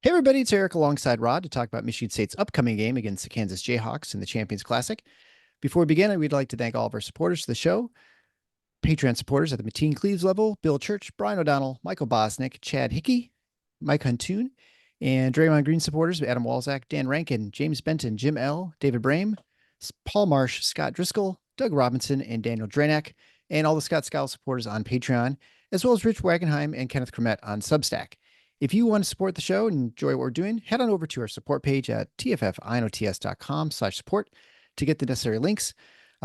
Hey everybody, it's Eric alongside Rod to talk about Michigan State's upcoming game against the Kansas Jayhawks in the Champions Classic. Before we begin, we'd like to thank all of our supporters of the show, Patreon supporters at the Mateen Cleaves level, Bill Church, Brian O'Donnell, Michael Bosnick, Chad Hickey, Mike Huntoon, and Draymond Green supporters, Adam Walzak, Dan Rankin, James Benton, Jim L., David Brame, Paul Marsh, Scott Driscoll, Doug Robinson, and Daniel Dranak, and all the Scott Scowl supporters on Patreon, as well as Rich Wagenheim and Kenneth Cremett on Substack. If you want to support the show and enjoy what we're doing, head on over to our support page at tffinots.com/support to get the necessary links.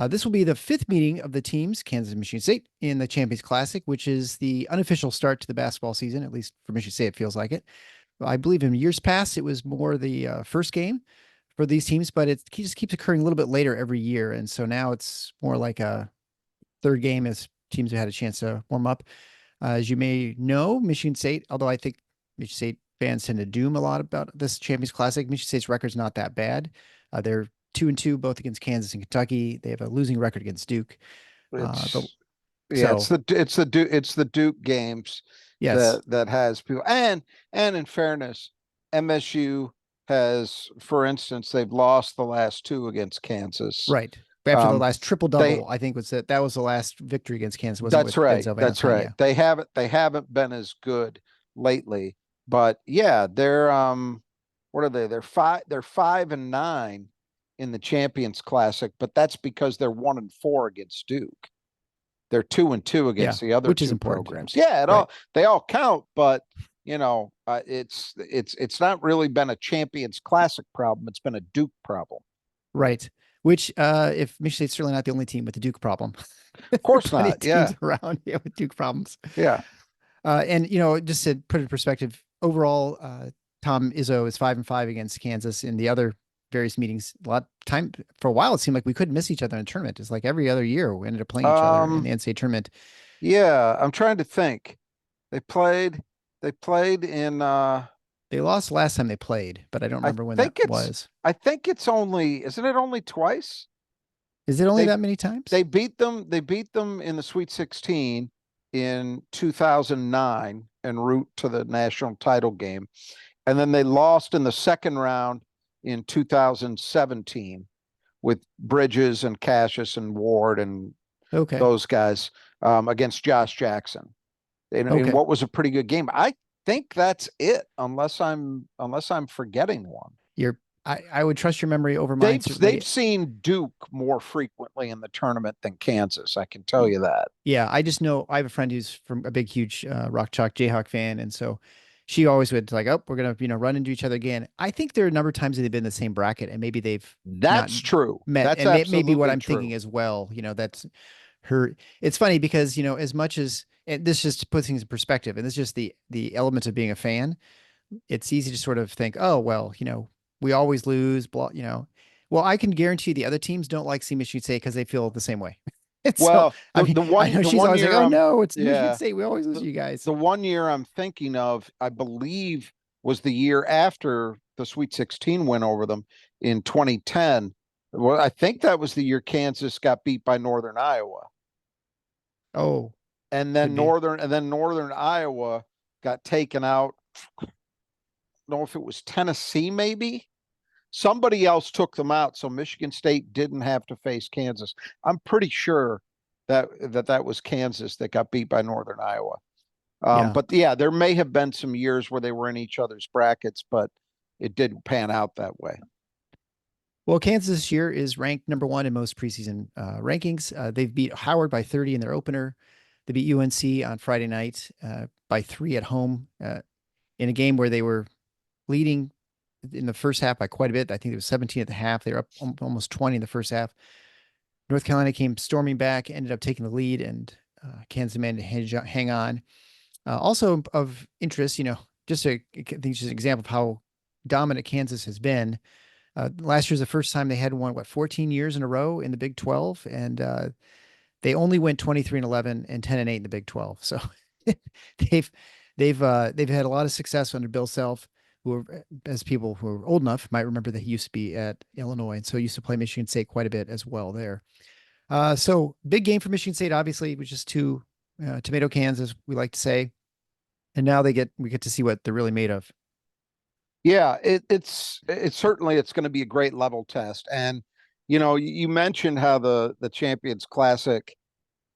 This will be the fifth meeting of the teams, Kansas and Michigan State, in the Champions Classic, which is the unofficial start to the basketball season, at least for Michigan State, it feels like it. I believe in years past, it was more the first game for these teams, but it just keeps occurring a little bit later every year. And so now it's more like a third game as teams have had a chance to warm up. As you may know, Michigan State, although I think Michigan State fans tend to doom a lot about this Champions Classic, Michigan State's record's not that bad. They're 2-2 both against Kansas and Kentucky. They have a losing record against Duke. It's it's the Duke games Yes, that has people, and in fairness, MSU has, for instance, they've lost the last two against Kansas. right. After the last triple They double, I think that was the last victory against Kansas, wasn't it, That's with right. Denzel That's Valentine? right. Yeah. They haven't been as good lately, but yeah, they're what are they? They're 5-9 in the Champions Classic, but that's because they're 1-4 against Duke. They're 2-2 Yeah, against the other which is two important. programs. Yeah, Right. they all count, but it's not really been a Champions Classic problem. It's been a Duke problem. Right. Which, if Michigan State's certainly not the only team with the Duke problem. Of There are course plenty of not. Yeah, teams around here with Duke problems. yeah. And just to put it in perspective, overall, Tom Izzo is 5-5 against Kansas in the other various meetings. A lot of time for a while, it seemed like we couldn't miss each other in a tournament. It's like every other year we ended up playing each other in the Um, NCAA tournament. yeah. I'm trying to think. They played. They played in. They lost last time they played, but I don't I remember when that think it's. was. I think it's only. Isn't it only twice? Is it only They that many times? they beat them. They beat them in the Sweet 16 in 2009 en route to the national title game, and then they lost in the second round in 2017 with Bridges and Cassius and Ward and Okay. those guys against Josh Jackson. In Okay. what was a pretty good game. I think that's it, unless I'm forgetting one. I would trust your memory over mine, They've certainly. seen Duke more frequently in the tournament than Kansas. I can tell you that. Yeah, I just know I have a friend who's from a big, huge Rock Chalk Jayhawk fan, and so she always would like, oh, we're gonna run into each other again. I think there are a number of times that they've been in the same bracket, and maybe they've not That's true. met, That's and maybe what absolutely I'm thinking true. as well. That's her. It's funny because as much as and this just puts things in perspective, and this is just the element of being a fan. It's easy to sort of think, oh well, we always lose, blah. Well, I can guarantee the other teams don't like seeing Michigan State because they feel the same way. And so, Well, I mean, I know the she's one always like, year "Oh no, it's Michigan yeah, State. We always lose the to you guys." the one year I'm thinking of, I believe, was the year after the Sweet 16 win over them in 2010. Well, I think that was the year Kansas got beat by Northern Iowa. Oh, And could then be. Northern Iowa got taken out. I don't know if it was Tennessee, maybe. Somebody else took them out, so Michigan State didn't have to face Kansas. I'm pretty sure that was Kansas that got beat by Northern Iowa. Yeah. But yeah, there may have been some years where they were in each other's brackets, but it didn't pan out that way. Well, Kansas this year is ranked number one in most preseason rankings. They've beat Howard by 30 in their opener. They beat UNC on Friday night by 3 at home in a game where they were leading in the first half by quite a bit. I think it was 17 at the half. They were up almost 20 in the first half. North Carolina came storming back, ended up taking the lead, and Kansas managed to hang on. Also of interest, just I think just an example of how dominant Kansas has been. Last year's the first time they had won 14 years in a row in the Big 12, and they only went 23-11 and 10-8 in the Big 12. So they've they've had a lot of success under Bill Self, who are, as people who are old enough might remember that he used to be at Illinois, and so used to play Michigan State quite a bit as well there. So big game for Michigan State, obviously, which is two tomato cans, as we like to say, and now we get to see what they're really made of. Yeah, it's certainly it's going to be a great level test. And you mentioned how the Champions Classic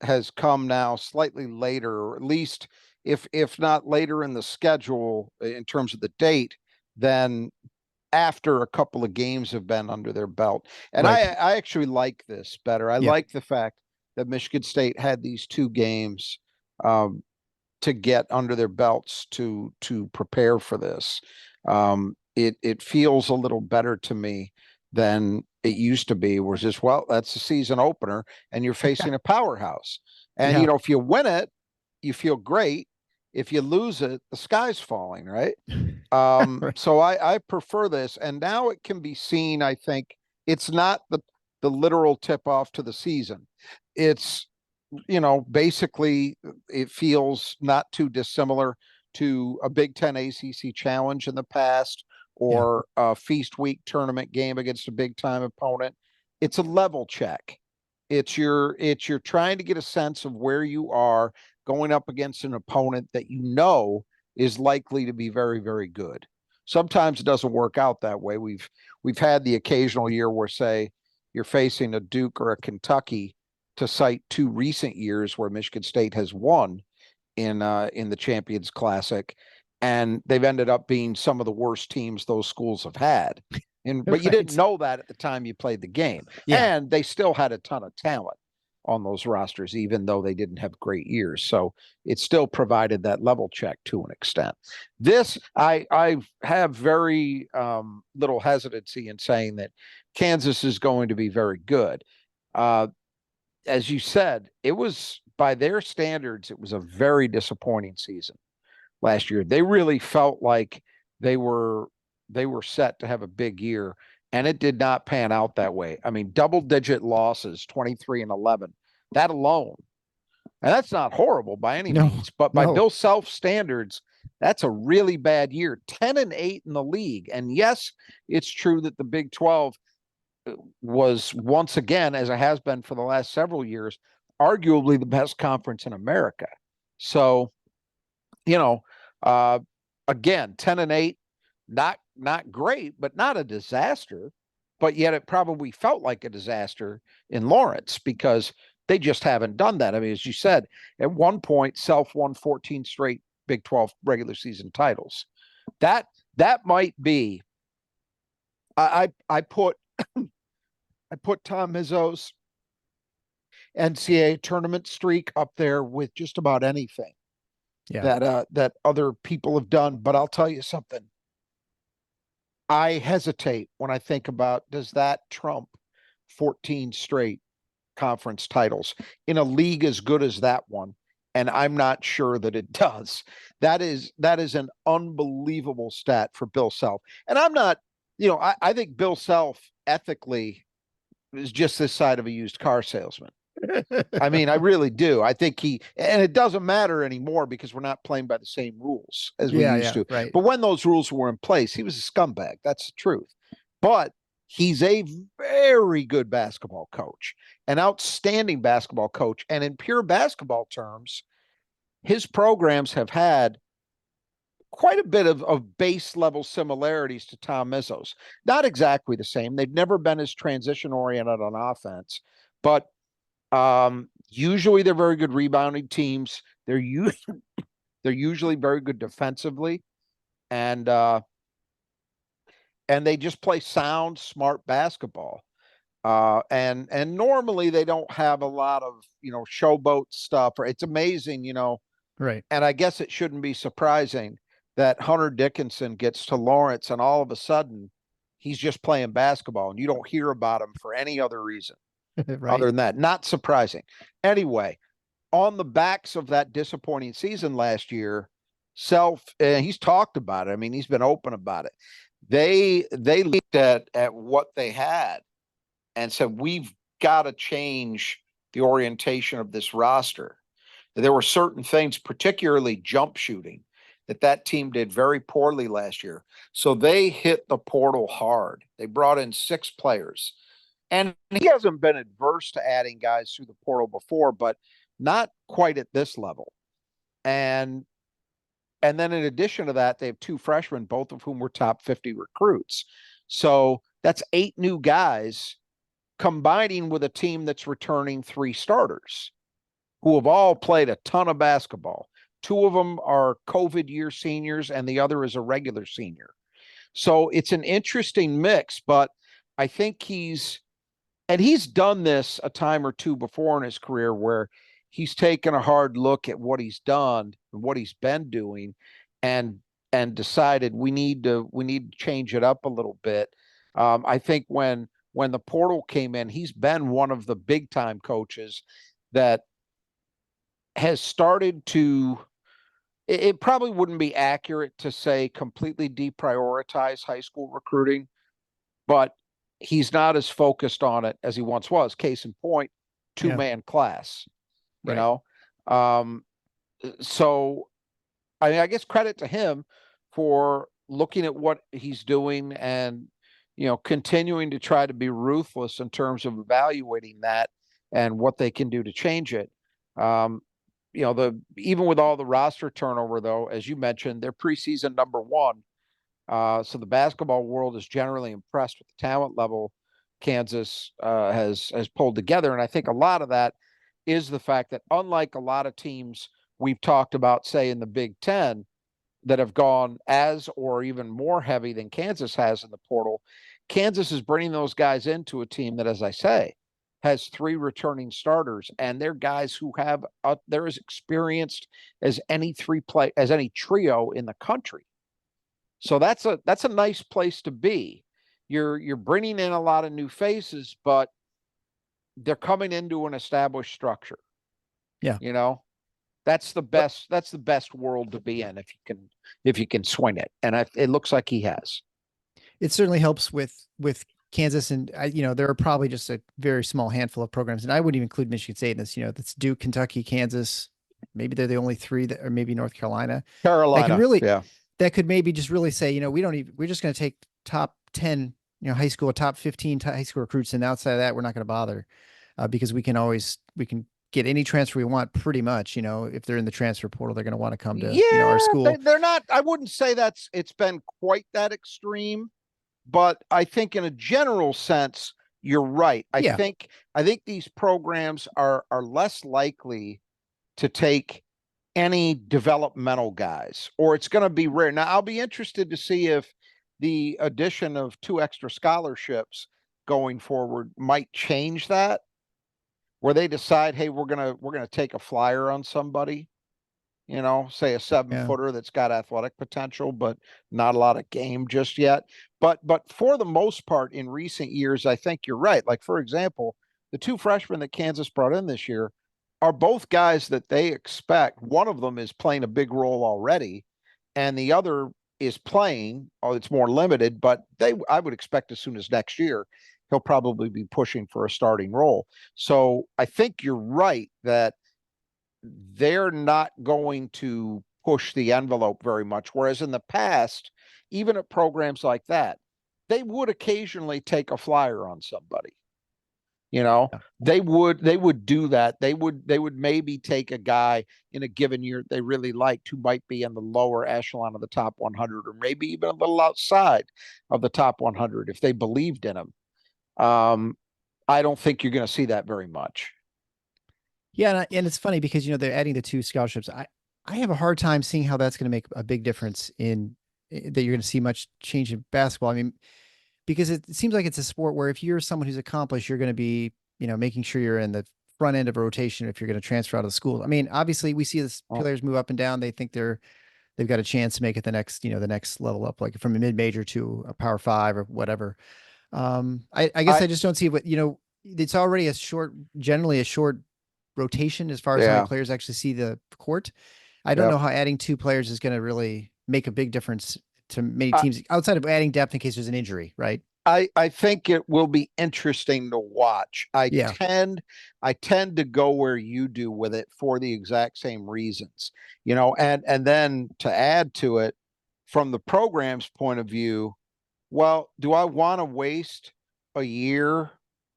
has come now slightly later, or at least if not later in the schedule in terms of the date, then after a couple of games have been under their belt. And Right. I actually like this better. I Yeah. like the fact that Michigan State had these two games um, to get under their belts to prepare for this. It feels a little better to me than it used to be, where it's just, well, that's the season opener and you're facing a powerhouse. And Yeah. if you win it, you feel great. If you lose it, the sky's falling, right? Right. So I prefer this, and now it can be seen. I think it's not the literal tip off to the season. It's basically it feels not too dissimilar to a Big Ten ACC challenge in the past Yeah. or a Feast Week tournament game against a big time opponent. It's a level check. It's you're trying to get a sense of where you are going up against an opponent that is likely to be very, very good. Sometimes it doesn't work out that way. We've had the occasional year where, say, you're facing a Duke or a Kentucky, to cite two recent years where Michigan State has won in the Champions Classic, and they've ended up being some of the worst teams those schools have had. But you didn't Right. know that at the time you played the game, Yeah. and they still had a ton of talent on those rosters, even though they didn't have great years. So it still provided that level check to an extent. This I have very little hesitancy in saying that Kansas is going to be very good. Uh, as you said, it was by their standards, it was a very disappointing season last year. They really felt like they were they were set to have a big year, and it did not pan out that way. I mean, double digit losses, 23-11. That alone, and that's not horrible by any No. means, but by No. Bill Self standards, that's a really bad year. 10-8 in the league. And yes, it's true that the Big 12 was once again, as it has been for the last several years, arguably the best conference in America. So, you know, uh, again, 10-8, not great, but not a disaster. But yet it probably felt like a disaster in Lawrence because they just haven't done that. I mean, as you said, at one point, Self won 14 straight Big 12 regular season titles. That that might be. I put I put Tom Izzo's NCAA tournament streak up there with just about anything Yeah. that other people have done. But I'll tell you something. I hesitate when I think about, does that trump 14 straight conference titles in a league as good as that one? And I'm not sure that it does. That is an unbelievable stat for Bill Self. And I'm not, I think Bill Self ethically is just this side of a used car salesman. I mean, I really do. I think and it doesn't matter anymore because we're not playing by the same rules as we Yeah. used Yeah. to. Right. But when those rules were in place, he was a scumbag. That's the truth. But he's a very good basketball coach, an outstanding basketball coach. And in pure basketball terms, his programs have had quite a bit of base level similarities to Tom Izzo's. Not exactly the same. They've never been as transition oriented on offense, but usually they're very good rebounding teams. They're usually very good defensively, and they just play sound, smart basketball. And normally they don't have a lot of showboat stuff. Or it's amazing, Right. and I guess it shouldn't be surprising that Hunter Dickinson gets to Lawrence, and all of a sudden he's just playing basketball, and you don't hear about him for any other reason other Right. than that. Not surprising. Anyway, on the backs of that disappointing season last year, he's talked about it. I mean, he's been open about it. They looked at what they had and said, we've got to change the orientation of this roster. There were certain things, particularly jump shooting, that team did very poorly last year. So they hit the portal hard. They brought in 6 players. And he hasn't been adverse to adding guys through the portal before, but not quite at this level. And And then in addition to that, they have 2 freshmen, both of whom were top 50 recruits. So that's 8 new guys combining with a team that's returning 3 starters who have all played a ton of basketball. 2 of them are COVID year seniors, and the other is a regular senior. So it's an interesting mix, but I think he's done this a time or two before in his career where he's taken a hard look at what he's done and what he's been doing and decided we need to change it up a little bit. I think when the portal came in, he's been one of the big time coaches that has started to, it probably wouldn't be accurate to say completely deprioritize high school recruiting, but he's not as focused on it as he once was. Case in point, Yeah. two-man class, you Right. know? Um, so I mean, I guess credit to him for looking at what he's doing and, continuing to try to be ruthless in terms of evaluating that and what they can do to change it. Um, even with all the roster turnover, though, as you mentioned, they're preseason number 1. So the basketball world is generally impressed with the talent level Kansas has pulled together, and I think a lot of that is the fact that unlike a lot of teams we've talked about, say in the Big Ten, that have gone as or even more heavy than Kansas has in the portal, Kansas is bringing those guys into a team that, as I say, has 3 returning starters, and they're guys who have they're as experienced as any trio in the country. So that's a nice place to be. You're bringing in a lot of new faces, but they're coming into an established structure. Yeah. You know, that's the best world to be in if you can swing it, and it looks like he has. It certainly helps with Kansas, and there are probably just a very small handful of programs, and I wouldn't even include Michigan State in this. That's Duke, Kentucky, Kansas. Maybe they're the only 3 that, or maybe North Carolina, that could Carolina, really, yeah, that could maybe just really say, we're just going to take top 10, high school, top 15 high school recruits, and outside of that, we're not going to bother, because we can get any transfer we want pretty much. If they're in the transfer portal, they're going to want to come to, our yeah. school. They're not. I wouldn't say it's been quite that extreme, but I think in a general sense, you're right. I Yeah. think I think these programs are less likely to take any developmental guys, or it's going to be rare. Now, I'll be interested to see if the addition of 2 extra scholarships going forward might change that, where they decide, hey, we're gonna take a flyer on somebody, say a 7 Yeah. footer that's got athletic potential, but not a lot of game just yet. But for the most part, in recent years, I think you're right. Like, for example, the 2 freshmen that Kansas brought in this year are both guys that they expect. One of them is playing a big role already, and the other is playing. Oh, it's more limited, but I would expect as soon as next year, he'll probably be pushing for a starting role. So I think you're right that they're not going to push the envelope very much. Whereas in the past, even at programs like that, they would occasionally take a flyer on somebody. Yeah. They would do that. They would maybe take a guy in a given year they really liked who might be in the lower echelon of the top 100, or maybe even a little outside of the top 100 if they believed in him. I don't think you're going to see that very much. Yeah, and it's funny because they're adding the 2 scholarships. I have a hard time seeing how that's going to make a big difference in that you're going to see much change in basketball. I mean, because it seems like it's a sport where if you're someone who's accomplished, you're going to be, making sure you're in the front end of a rotation if you're going to transfer out of the school. I mean, obviously we see this Oh, players move up and down. They think they've got a chance to make it the next level up, like from a mid-major to a Power 5 or whatever. I guess I I just don't see what, it's already generally a short rotation as far as how many yeah, players actually see the court. I don't yeah. know how adding 2 players is going to really make a big difference to many I, teams outside of adding depth in case there's an injury, right? I think it will be interesting to watch. I Yeah. tend I tend to go where you do with it for the exact same reasons. And then to add to it, from the program's point of view, well, do I want to waste a year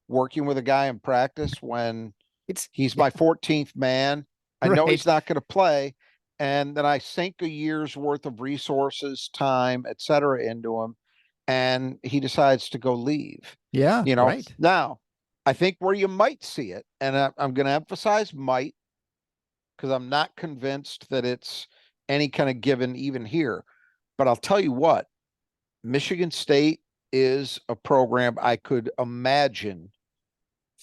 working with a guy in practice when It's he's yeah, my 14th man? I know right. he's not going to play, and then I sink a year's worth of resources, time, etc. into him, and he decides to go leave. Yeah, right. Now, I think where you might see it, and I'm going to emphasize might, because I'm not convinced that it's any kind of given even here. But I'll tell you what, Michigan State is a program I could imagine,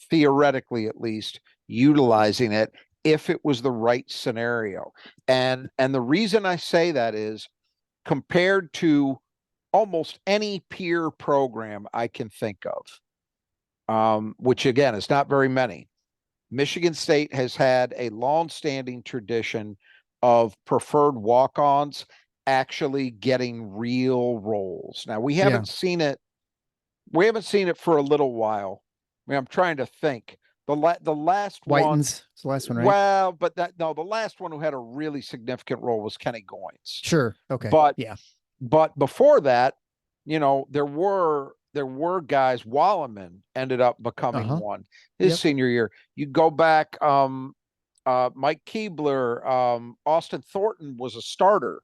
theoretically at least, utilizing it if it was the right scenario. And the reason I say that is compared to almost any peer program I can think of, which again is not very many. Michigan State has had a long-standing tradition of preferred walk-ons actually getting real roles. Now we Yeah. haven't seen it. We haven't seen it for a little while. I mean, I'm trying to think. The last one, Whitens is the last one, right? well, but that no, the last one who had a really significant role was Kenny Goins. Sure. Okay. But Yeah. but before that, there were guys. Walleman ended up becoming Uh-huh. one his Yep. senior year. You go back, Mike Keebler, Austin Thornton was a starter,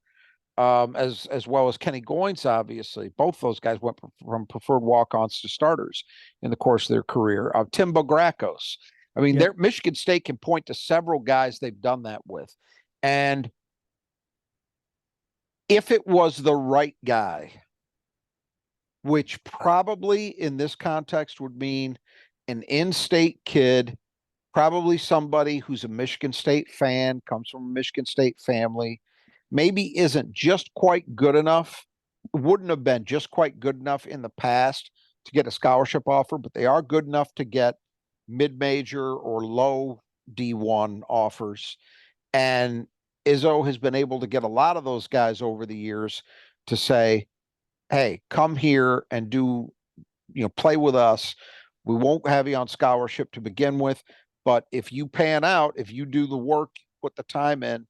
as well as Kenny Goins. Obviously, both those guys went from preferred walk-ons to starters in the course of their career. Tim Bograkos. I mean, Yep. Michigan State can point to several guys they've done that with, and if it was the right guy, which probably in this context would mean an in-state kid, probably somebody who's a Michigan State fan, comes from a Michigan State family, maybe isn't just quite good enough, wouldn't have been just quite good enough in the past to get a scholarship offer, but they are good enough to get mid-major or low D1 offers. And Izzo has been able to get a lot of those guys over the years to say, hey, come here and play with us. We won't have you on scholarship to begin with, but if you pan out, if you do the work, put the time in,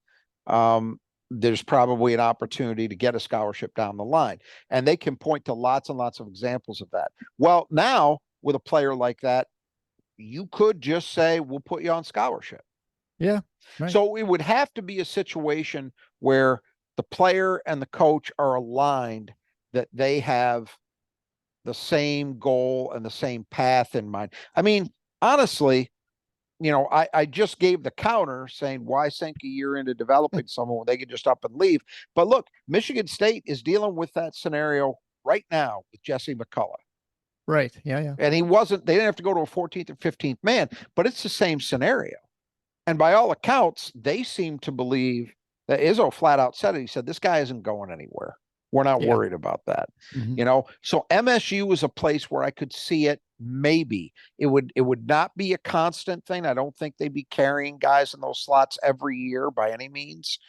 there's probably an opportunity to get a scholarship down the line. And they can point to lots and lots of examples of that. Well, now with a player like that, you could just say, we'll put you on scholarship. Yeah. Right. So it would have to be a situation where the player and the coach are aligned, that they have the same goal and the same path in mind. I mean, honestly, I just gave the counter saying, why sink a year into developing someone when they can just up and leave? But look, Michigan State is dealing with that scenario right now with Jesse McCullough. Right. Yeah. Yeah. And they didn't have to go to a 14th or 15th man, but it's the same scenario. And by all accounts, they seem to believe that Izzo flat out said it. He said, this guy isn't going anywhere. We're not Yeah. worried about that. Mhm. So MSU is a place where I could see it. Maybe it would not be a constant thing. I don't think they'd be carrying guys in those slots every year by any means.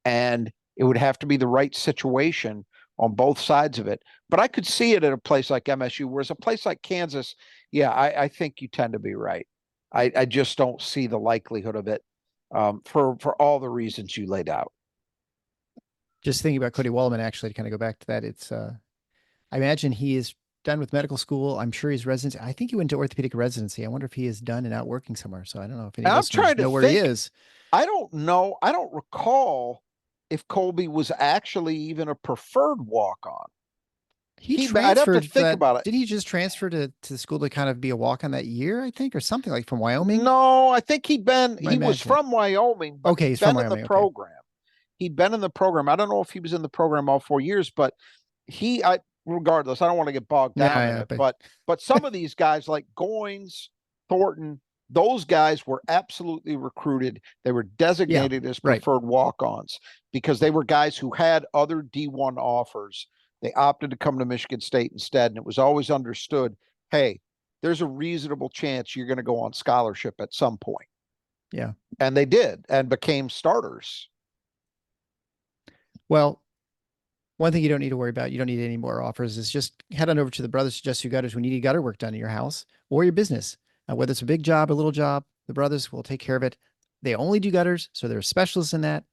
And it would have to be the right situation on both sides of it. But I could see it at a place like MSU, whereas a place like Kansas, yeah, I think you tend to be right. I just don't see the likelihood of it, for all the reasons you laid out. Just thinking about Cody Wallman, actually, to kind of go back to that, I imagine he is done with medical school. I'm sure he's resident. I think he went to orthopedic residency. I wonder if he is done and out working somewhere. So I don't know if any And I'm listeners trying to know where he think. is. I don't know. I don't recall if Colby was actually even a preferred walk on. He I'd have to transferred think that. about it. Did he just transfer to the school to kind of be a walk on that year, I think, or something like from Wyoming? No, I think Am I he was imagining? from Wyoming, but Okay, he'd he's from been in the Wyoming. Okay. program. He'd been in the program. I don't know if he was in the program all 4 years, but regardless, I don't want to get bogged Yeah, down in yeah, it. But some of these guys like Goins, Thornton, those guys were absolutely recruited. They were yeah, designated as right. preferred walk-ons because they were guys who had other D1 offers. They opted to come to Michigan State instead, and it was always understood, hey, there's a reasonable chance you're going to go on scholarship at some point. Yeah. And they did and became starters. Well, one thing you don't need to worry about, you don't need any more offers, is just head on over to the Brothers Suggest You Gutters when you need gutter work done in your house or your business. Whether it's a big job, a little job, the brothers will take care of it. They only do gutters, so they're specialists in that,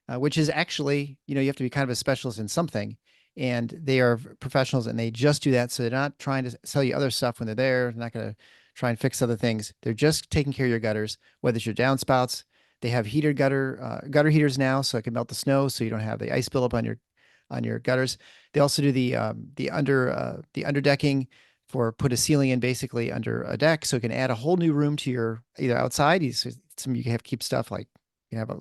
which is actually, you have to be kind of a specialist in something. And they are professionals and they just do that. So they're not trying to sell you other stuff when they're there. They're not going to try and fix other things. They're just taking care of your gutters, whether it's your downspouts, They have heated gutter heaters now, so it can melt the snow, so you don't have the ice buildup on your gutters. They also do the underdecking for put a ceiling in basically under a deck, so it can add a whole new room to your either outside. Some you can have keep stuff like you have a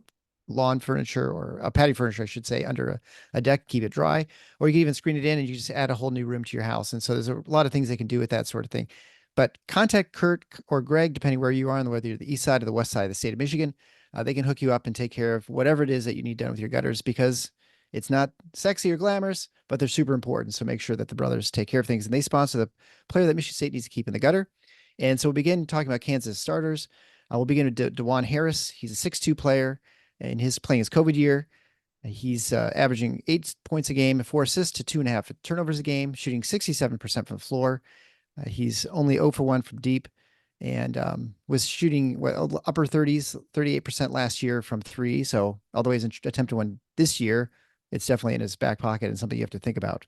lawn furniture or a patio furniture, I should say, under a deck, keep it dry, or you can even screen it in and you just add a whole new room to your house. And so there's a lot of things they can do with that sort of thing. But contact Kurt or Greg, depending where you are, on whether you're the east side or the west side of the state of Michigan. They can hook you up and take care of whatever it is that you need done with your gutters, because it's not sexy or glamorous, but they're super important. So make sure that the brothers take care of things, and they sponsor the player that Michigan State needs to keep in the gutter. And so we'll begin talking about Kansas starters. We'll begin with DeJuan Harris. He's a 6'2" player, and his playing his COVID year. He's averaging 8 points a game, 4 assists to 2.5 turnovers a game, shooting 67% from the floor. He's only 0 for 1 from deep, and was shooting upper 30s, 38% last year from three. So although he's attempted one this year, it's definitely in his back pocket and something you have to think about.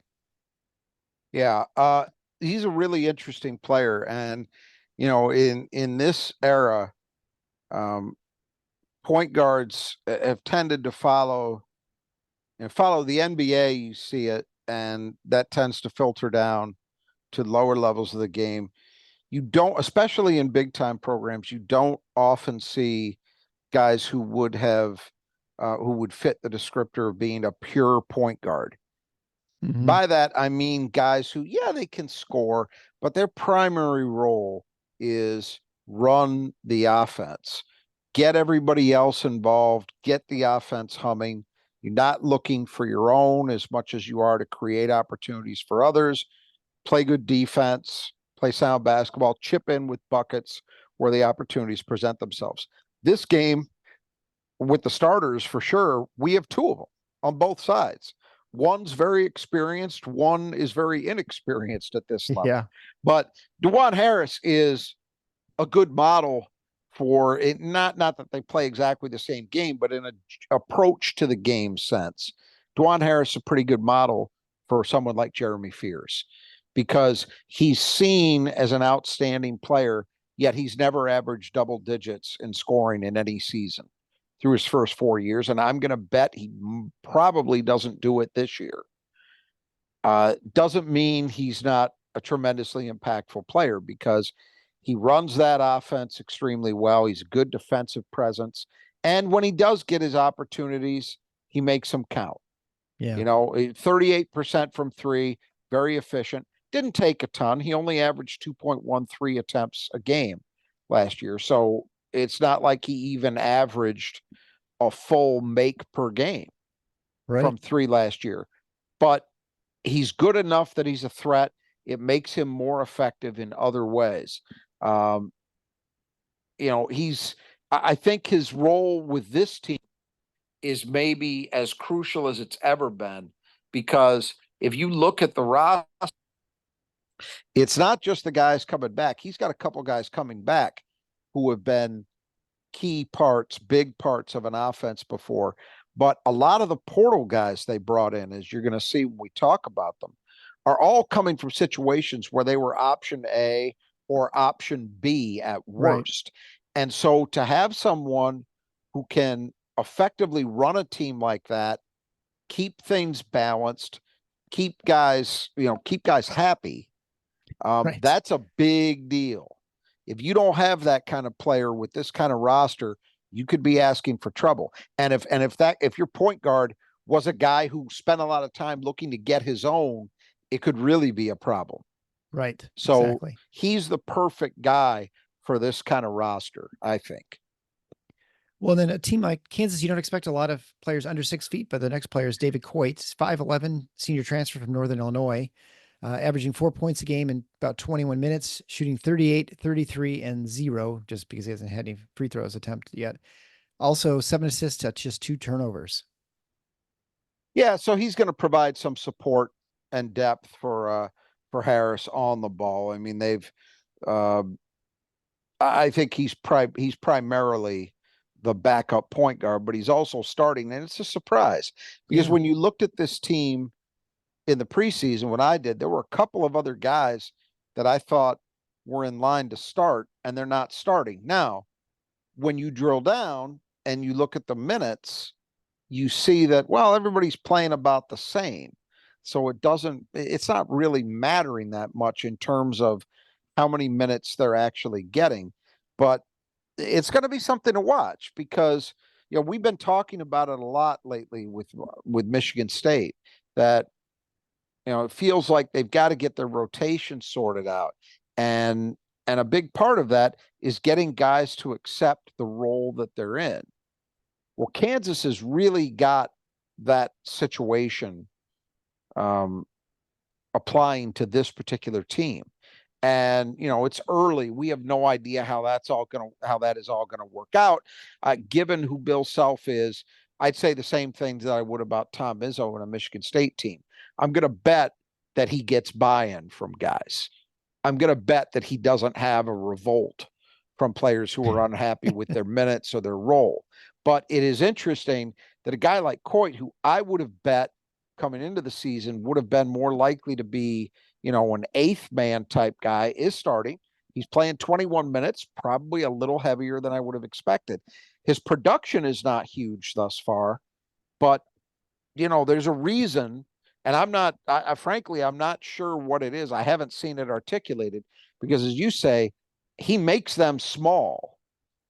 Yeah, he's a really interesting player, and in this era, point guards have tended to follow the NBA. You see it, and that tends to filter down to lower levels of the game. You don't, especially in big time programs, you don't often see guys who would fit the descriptor of being a pure point guard. By that, I mean guys who, yeah, they can score, but their primary role is run the offense, get everybody else involved, get the offense humming. You're not looking for your own as much as you are to create opportunities for others, play good defense, play sound basketball, chip in with buckets where the opportunities present themselves. This game, with the starters, for sure, we have two of them on both sides. One's very experienced, one is very inexperienced at this level. Yeah. But DeJuan Harris is a good model for it. Not that they play exactly the same game, but in an approach to the game sense. DeJuan Harris is a pretty good model for someone like Jeremy Fears, because he's seen as an outstanding player, yet he's never averaged double digits in scoring in any season through his first 4 years. And I'm going to bet he probably doesn't do it this year. Doesn't mean he's not a tremendously impactful player, because he runs that offense extremely well. He's a good defensive presence. And when he does get his opportunities, he makes them count. Yeah. 38% from three, very efficient. Didn't take a ton. He only averaged 2.13 attempts a game last year. So it's not like he even averaged a full make per game from three last year. But he's good enough that he's a threat. It makes him more effective in other ways. I think his role with this team is maybe as crucial as it's ever been, because if you look at the roster, it's not just the guys coming back. He's got a couple guys coming back who have been key parts, big parts of an offense before. But a lot of the portal guys they brought in, as you're going to see when we talk about them, are all coming from situations where they were option A or option B at worst. Right. And so to have someone who can effectively run a team like that, keep things balanced, keep guys happy, that's a big deal. If you don't have that kind of player with this kind of roster, you could be asking for trouble. And if your point guard was a guy who spent a lot of time looking to get his own, it could really be a problem. Right. So exactly. He's the perfect guy for this kind of roster, I think. Well, then a team like Kansas, you don't expect a lot of players under 6 feet, but the next player is David Coit, 5'11", senior transfer from Northern Illinois, averaging 4 points a game in about 21 minutes, shooting 38, 33, and 0, just because he hasn't had any free throws attempted yet. Also 7 assists to just 2 turnovers. Yeah, so he's going to provide some support and depth for Harris on the ball. I mean, I think he's primarily the backup point guard, but he's also starting, and it's a surprise because when you looked at this team in the preseason, when I did, there were a couple of other guys that I thought were in line to start, and they're not starting. Now, when you drill down and you look at the minutes, you see that, well, everybody's playing about the same. So it's not really mattering that much in terms of how many minutes they're actually getting. But it's going to be something to watch because, we've been talking about it a lot lately with Michigan State, that, it feels like they've got to get their rotation sorted out. And a big part of that is getting guys to accept the role that they're in. Well, Kansas has really got that situation applying to this particular team. And it's early. We have no idea how that is all gonna work out. Given who Bill Self is, I'd say the same things that I would about Tom Izzo and a Michigan State team. I'm gonna bet that he gets buy-in from guys. I'm gonna bet that he doesn't have a revolt from players who are unhappy with their minutes or their role. But it is interesting that a guy like Coit, who I would have bet coming into the season would have been more likely to be, an eighth man type guy, is starting. He's playing 21 minutes, probably a little heavier than I would have expected. His production is not huge thus far, but there's a reason. And frankly, I'm not sure what it is. I haven't seen it articulated because, as you say, he makes them small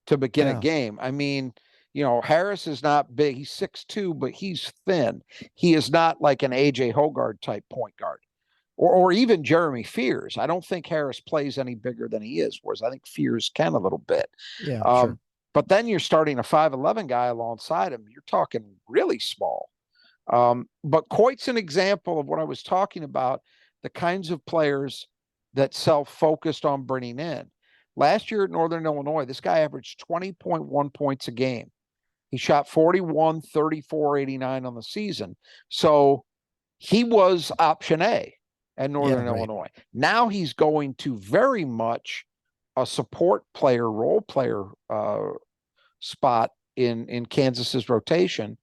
to begin a game. I mean, Harris is not big. He's 6'2", but he's thin. He is not like an AJ Hoggard type point guard or even Jeremy Fears. I don't think Harris plays any bigger than he is, whereas I think Fears can a little bit. Yeah, sure. But then you're starting a 5'11" guy alongside him. You're talking really small. But Coit's an example of what I was talking about, the kinds of players that Self-focused on bringing in. Last year at Northern Illinois, this guy averaged 20.1 points a game. He shot 41, 34, 89 on the season. So he was option A at Northern Illinois. Now he's going to very much a support player, role player spot in Kansas's rotation.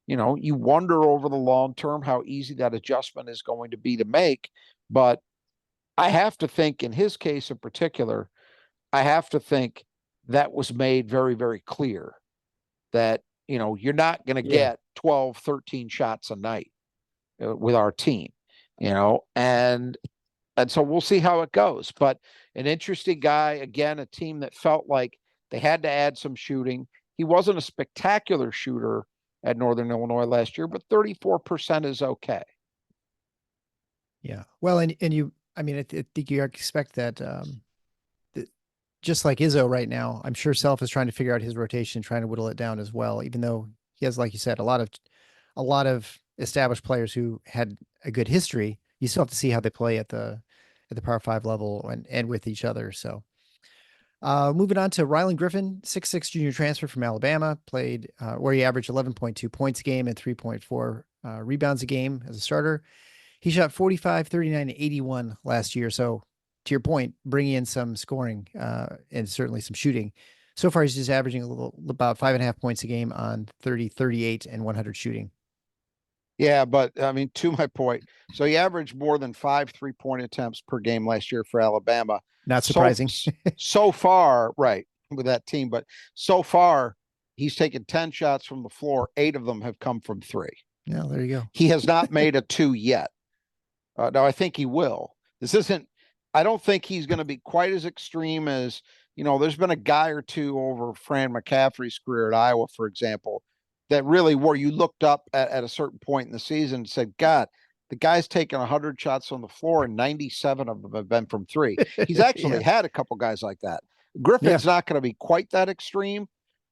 You wonder over the long term how easy that adjustment is going to be to make. But I have to think in his case in particular, I have to think that was made very, very clear that, you're not going to get 12, 13 shots a night with our team, and so we'll see how it goes. But an interesting guy, again, a team that felt like they had to add some shooting. He wasn't a spectacular shooter at Northern Illinois last year, but 34% is okay. Yeah. Well, and I think you expect that, just like Izzo right now, I'm sure Self is trying to figure out his rotation, trying to whittle it down as well, even though he has, like you said, a lot of established players who had a good history. You still have to see how they play at the Power 5 level and with each other. So moving on to Rylan Griffin, 6'6" junior transfer from Alabama, played where he averaged 11.2 points a game and 3.4 rebounds a game as a starter. He shot 45, 39, and 81 last year. So to your point, bringing in some scoring and certainly some shooting. So far, he's just averaging about 5.5 points a game on 30, 38, and 100 shooting. Yeah, but I mean, to my point, so he averaged more than 5 3-point attempts per game last year for Alabama. Not surprising. So far, right, with that team, but so far he's taken 10 shots from the floor. 8 of them have come from 3. Yeah, there you go. He has not made a 2 yet. Now I think he will. I don't think he's going to be quite as extreme as, there's been a guy or two over Fran McCaffrey's career at Iowa, for example, that really where you looked up at a certain point in the season and said, God, the guy's taken 100 shots on the floor and 97 of them have been from 3. He's actually had a couple guys like that. Griffin's not going to be quite that extreme,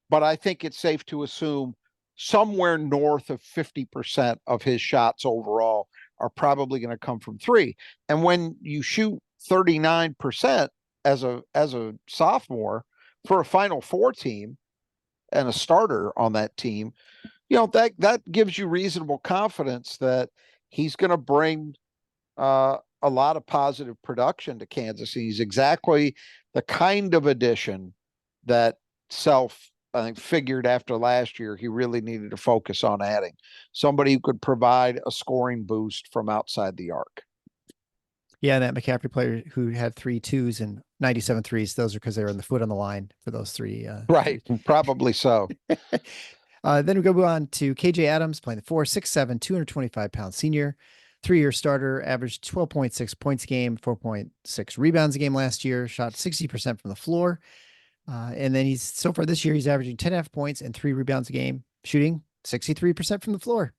but I think it's safe to assume somewhere north of 50% of his shots overall are probably going to come from 3. And when you shoot 39% as a sophomore for a Final Four team and a starter on that team, that gives you reasonable confidence that he's going to bring a lot of positive production to Kansas. He's exactly the kind of addition that Self, I think, figured after last year he really needed to focus on adding. Somebody who could provide a scoring boost from outside the arc. Yeah, that McCaffrey player who had 3 2s and 97 threes. Those are because they were in the foot on the line for those three. Right. Probably so. Then we go on to KJ Adams playing the 4, 6'7", 225-pound senior, 3-year starter, averaged 12.6 points a game, 4.6 rebounds a game last year, shot 60% from the floor. And then so far this year, he's averaging 10.5 points and 3 rebounds a game, shooting 63% from the floor.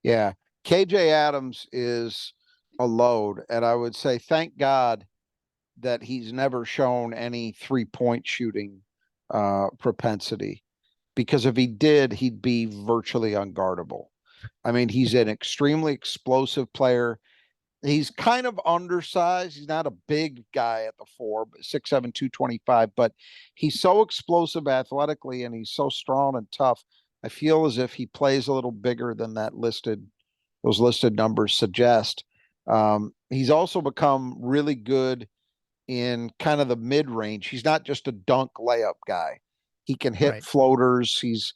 Yeah. KJ Adams is a load. And I would say, thank God that he's never shown any 3-point shooting propensity, because if he did, he'd be virtually unguardable. I mean, he's an extremely explosive player. He's kind of undersized. He's not a big guy at the 4, but 6'7", 225, but he's so explosive athletically, and he's so strong and tough. I feel as if he plays a little bigger than those listed numbers suggest. He's also become really good in kind of the mid range. He's not just a dunk layup guy. He can hit Right. floaters. He's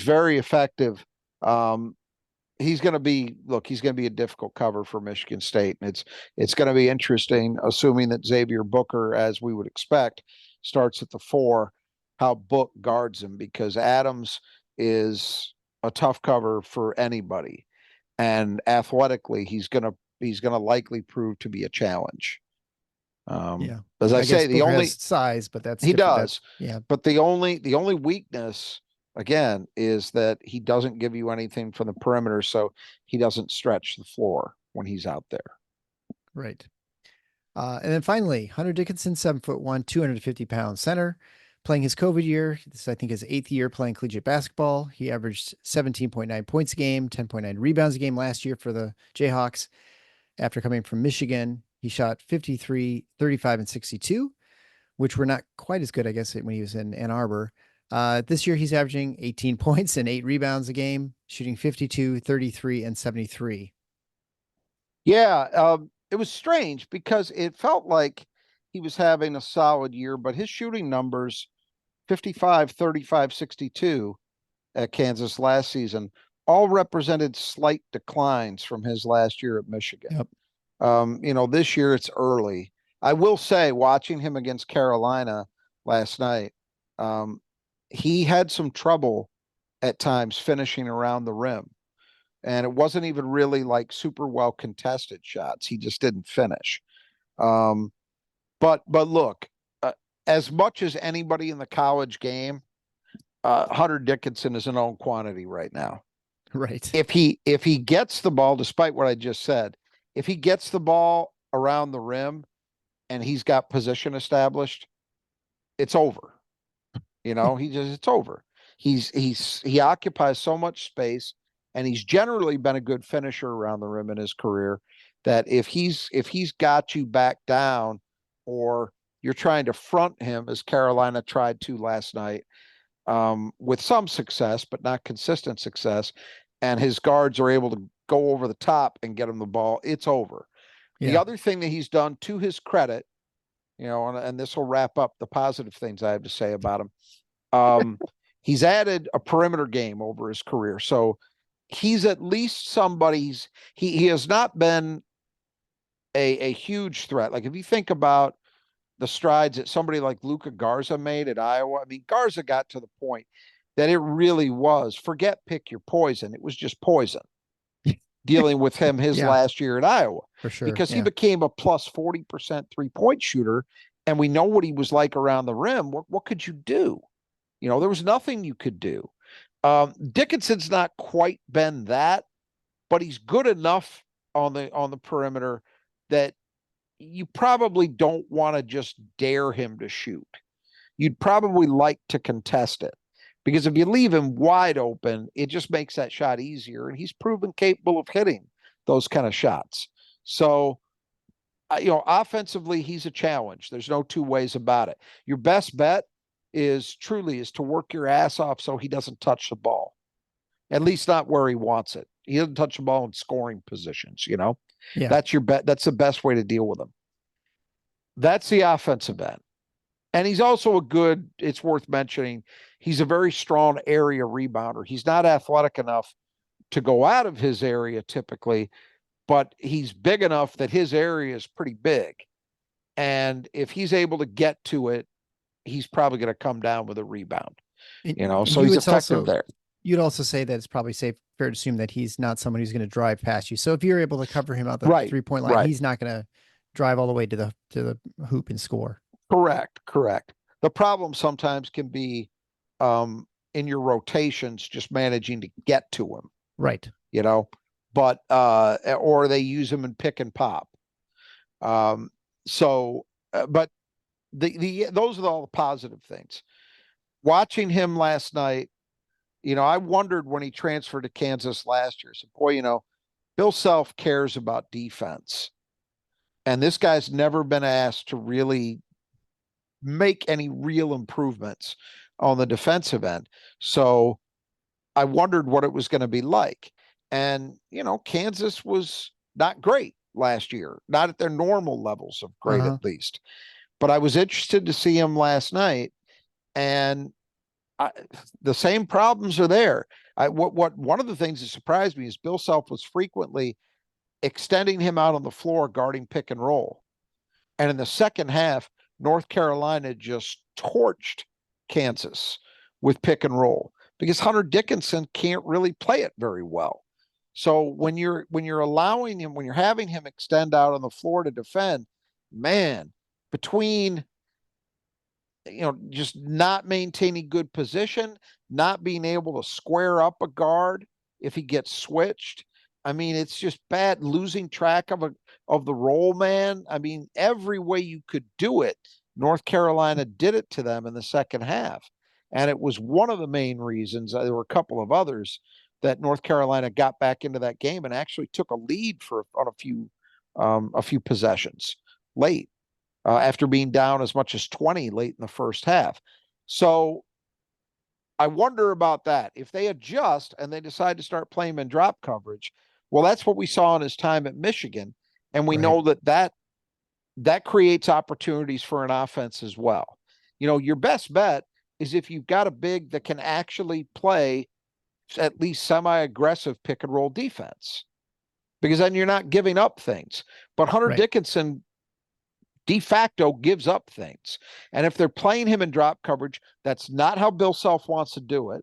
very effective. He's going to be a difficult cover for Michigan State, and it's going to be interesting, assuming that Xavier Booker, as we would expect, starts at the 4, how Book guards him, because Adams is a tough cover for anybody, and athletically he's going to likely prove to be a challenge. Yeah. As I guess say, Booker has size, but that's he different. does, yeah. but the only weakness, again, is that he doesn't give you anything from the perimeter, so he doesn't stretch the floor when he's out there. Right. And then finally, Hunter Dickinson, 7'1", 250-pound center, playing his COVID year. This is, I think, his 8th year playing collegiate basketball. He averaged 17.9 points a game, 10.9 rebounds a game last year for the Jayhawks. After coming from Michigan, he shot 53, 35, and 62, which were not quite as good, I guess, when he was in Ann Arbor. This year, he's averaging 18 points and 8 rebounds a game, shooting 52, 33, and 73. Yeah, it was strange because it felt like he was having a solid year, but his shooting numbers, 55, 35, 62 at Kansas last season, all represented slight declines from his last year at Michigan. Yep. This year it's early. I will say, watching him against Carolina last night, he had some trouble at times finishing around the rim. And it wasn't even really like super well contested shots. He just didn't finish. But look, as much as anybody in the college game, Hunter Dickinson is a known quantity right now. Right. If he gets the ball, despite what I just said, if he gets the ball around the rim and he's got position established, it's over. It's over. He occupies so much space, and he's generally been a good finisher around the rim in his career, that if he's got you back down, or you're trying to front him, as Carolina tried to last night, with some success, but not consistent success, and his guards are able to go over the top and get him the ball, it's over. Yeah. The other thing that he's done, to his credit, and this will wrap up the positive things I have to say about him. He's added a perimeter game over his career. So he's at least somebody's, he has not been a huge threat. Like, if you think about the strides that somebody like Luka Garza made at Iowa, I mean, Garza got to the point that it really was, forget pick your poison, it was just poison dealing with him his last year at Iowa. For sure. Because he became a plus 40% 3-point shooter, and we know what he was like around the rim. What could you do? There was nothing you could do. Dickinson's not quite been that, but he's good enough on the perimeter that you probably don't want to just dare him to shoot. You'd probably like to contest it, because if you leave him wide open, it just makes that shot easier, and he's proven capable of hitting those kind of shots. So, offensively, he's a challenge. There's no two ways about it. Your best bet is to work your ass off so he doesn't touch the ball, at least not where he wants it. He doesn't touch the ball in scoring positions. That's your bet. That's the best way to deal with him. That's the offensive end. And he's also it's worth mentioning, he's a very strong area rebounder. He's not athletic enough to go out of his area typically, but he's big enough that his area is pretty big. And if he's able to get to it, he's probably going to come down with a rebound, And so you he's would effective also there. you'd also say that it's probably fair to assume that he's not someone who's going to drive past you. So if you're able to cover him out the Right. 3-point line, Right. he's not going to drive all the way to the hoop and score. Correct. Correct. The problem sometimes can be in your rotations, just managing to get to him, Right. but or they use him in pick and pop. Um, but those are all the positive things. Watching him last night, I wondered when he transferred to Kansas last year. So, boy, Bill Self cares about defense, and this guy's never been asked to really make any real improvements on the defensive end. So I wondered what it was going to be like. And, Kansas was not great last year, not at their normal levels of great, Uh-huh. at least. But I was interested to see him last night, and the same problems are there. What one of the things that surprised me is Bill Self was frequently extending him out on the floor guarding pick and roll. And in the second half, North Carolina just torched Kansas with pick and roll because Hunter Dickinson can't really play it very well. So when you're allowing him, when you're having him extend out on the floor to defend, man, between just not maintaining good position, not being able to square up a guard if he gets switched. I mean, it's just bad, losing track of the roll man. I mean, every way you could do it, North Carolina did it to them in the second half. And it was one of the main reasons. There were a couple of others that North Carolina got back into that game and actually took a lead on a few possessions late after being down as much as 20 late in the first half. So I wonder about that. If they adjust and they decide to start playing him in drop coverage, well, that's what we saw in his time at Michigan. And we Right. know that creates opportunities for an offense as well. Your best bet is if you've got a big that can actually play at least semi-aggressive pick and roll defense, because then you're not giving up things. But Hunter Right. Dickinson de facto gives up things. And if they're playing him in drop coverage, that's not how Bill Self wants to do it.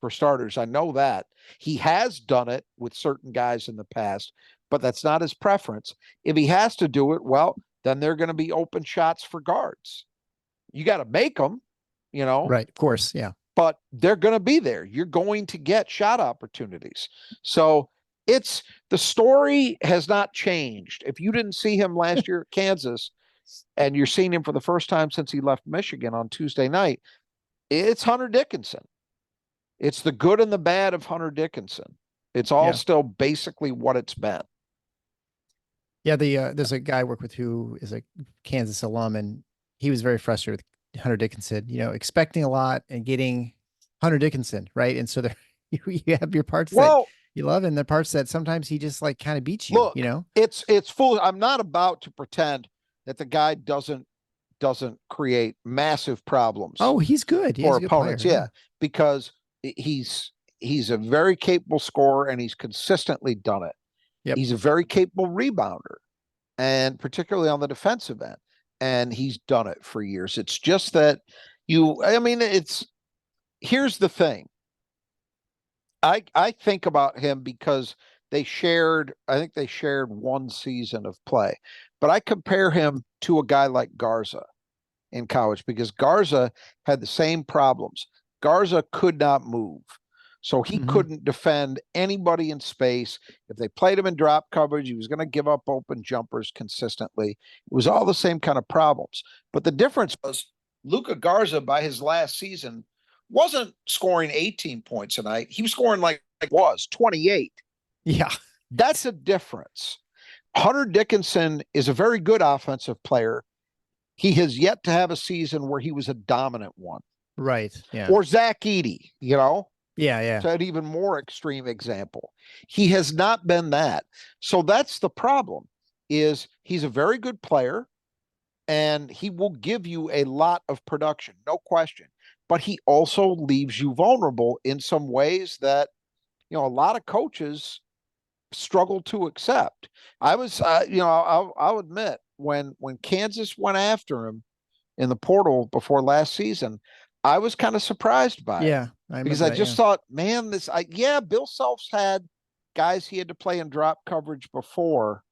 For starters, I know that. He has done it with certain guys in the past, but that's not his preference. If he has to do it, well, then they're going to be open shots for guards. You got to make them, Right. Of course. Yeah. but they're going to be there. You're going to get shot opportunities. So the story has not changed. If you didn't see him last year at Kansas, and you're seeing him for the first time since he left Michigan on Tuesday night, it's Hunter Dickinson. It's the good and the bad of Hunter Dickinson. It's all Yeah. still basically what it's been. Yeah. There's a guy I work with who is a Kansas alum, and he was very frustrated with Hunter Dickinson, expecting a lot and getting Hunter Dickinson, right? And so there you have your parts that Well, you love and the parts that sometimes he just like kind of beats you, look, it's full. I'm not about to pretend that the guy doesn't create massive problems Oh, he's good. He's for a good player. opponents. Yeah, because he's a very capable scorer and he's consistently done it. Yep. He's a very capable rebounder, and particularly on the defensive end, and he's done it for years. It's just that here's the thing. I think about him because I think they shared one season of play, but I compare him to a guy like Garza in college because Garza had the same problems. Garza could not move. So he Mm-hmm. couldn't defend anybody in space. If they played him in drop coverage, he was going to give up open jumpers consistently. It was all the same kind of problems. But the difference was Luka Garza, by his last season, wasn't scoring 18 points a night. He was scoring like 28. Yeah. That's a difference. Hunter Dickinson is a very good offensive player. He has yet to have a season where he was a dominant one. Right. Yeah. Or Zach Edey, Yeah. Yeah. to an even more extreme example. He has not been that. So that's the problem, is he's a very good player and he will give you a lot of production, no question. But he also leaves you vulnerable in some ways that, a lot of coaches struggled to accept. I was, I'll admit when Kansas went after him in the portal before last season, I was kind of surprised by it Yeah, I because remember I that. just Yeah. thought, man, yeah, Bill Self's had guys he had to play in drop coverage before,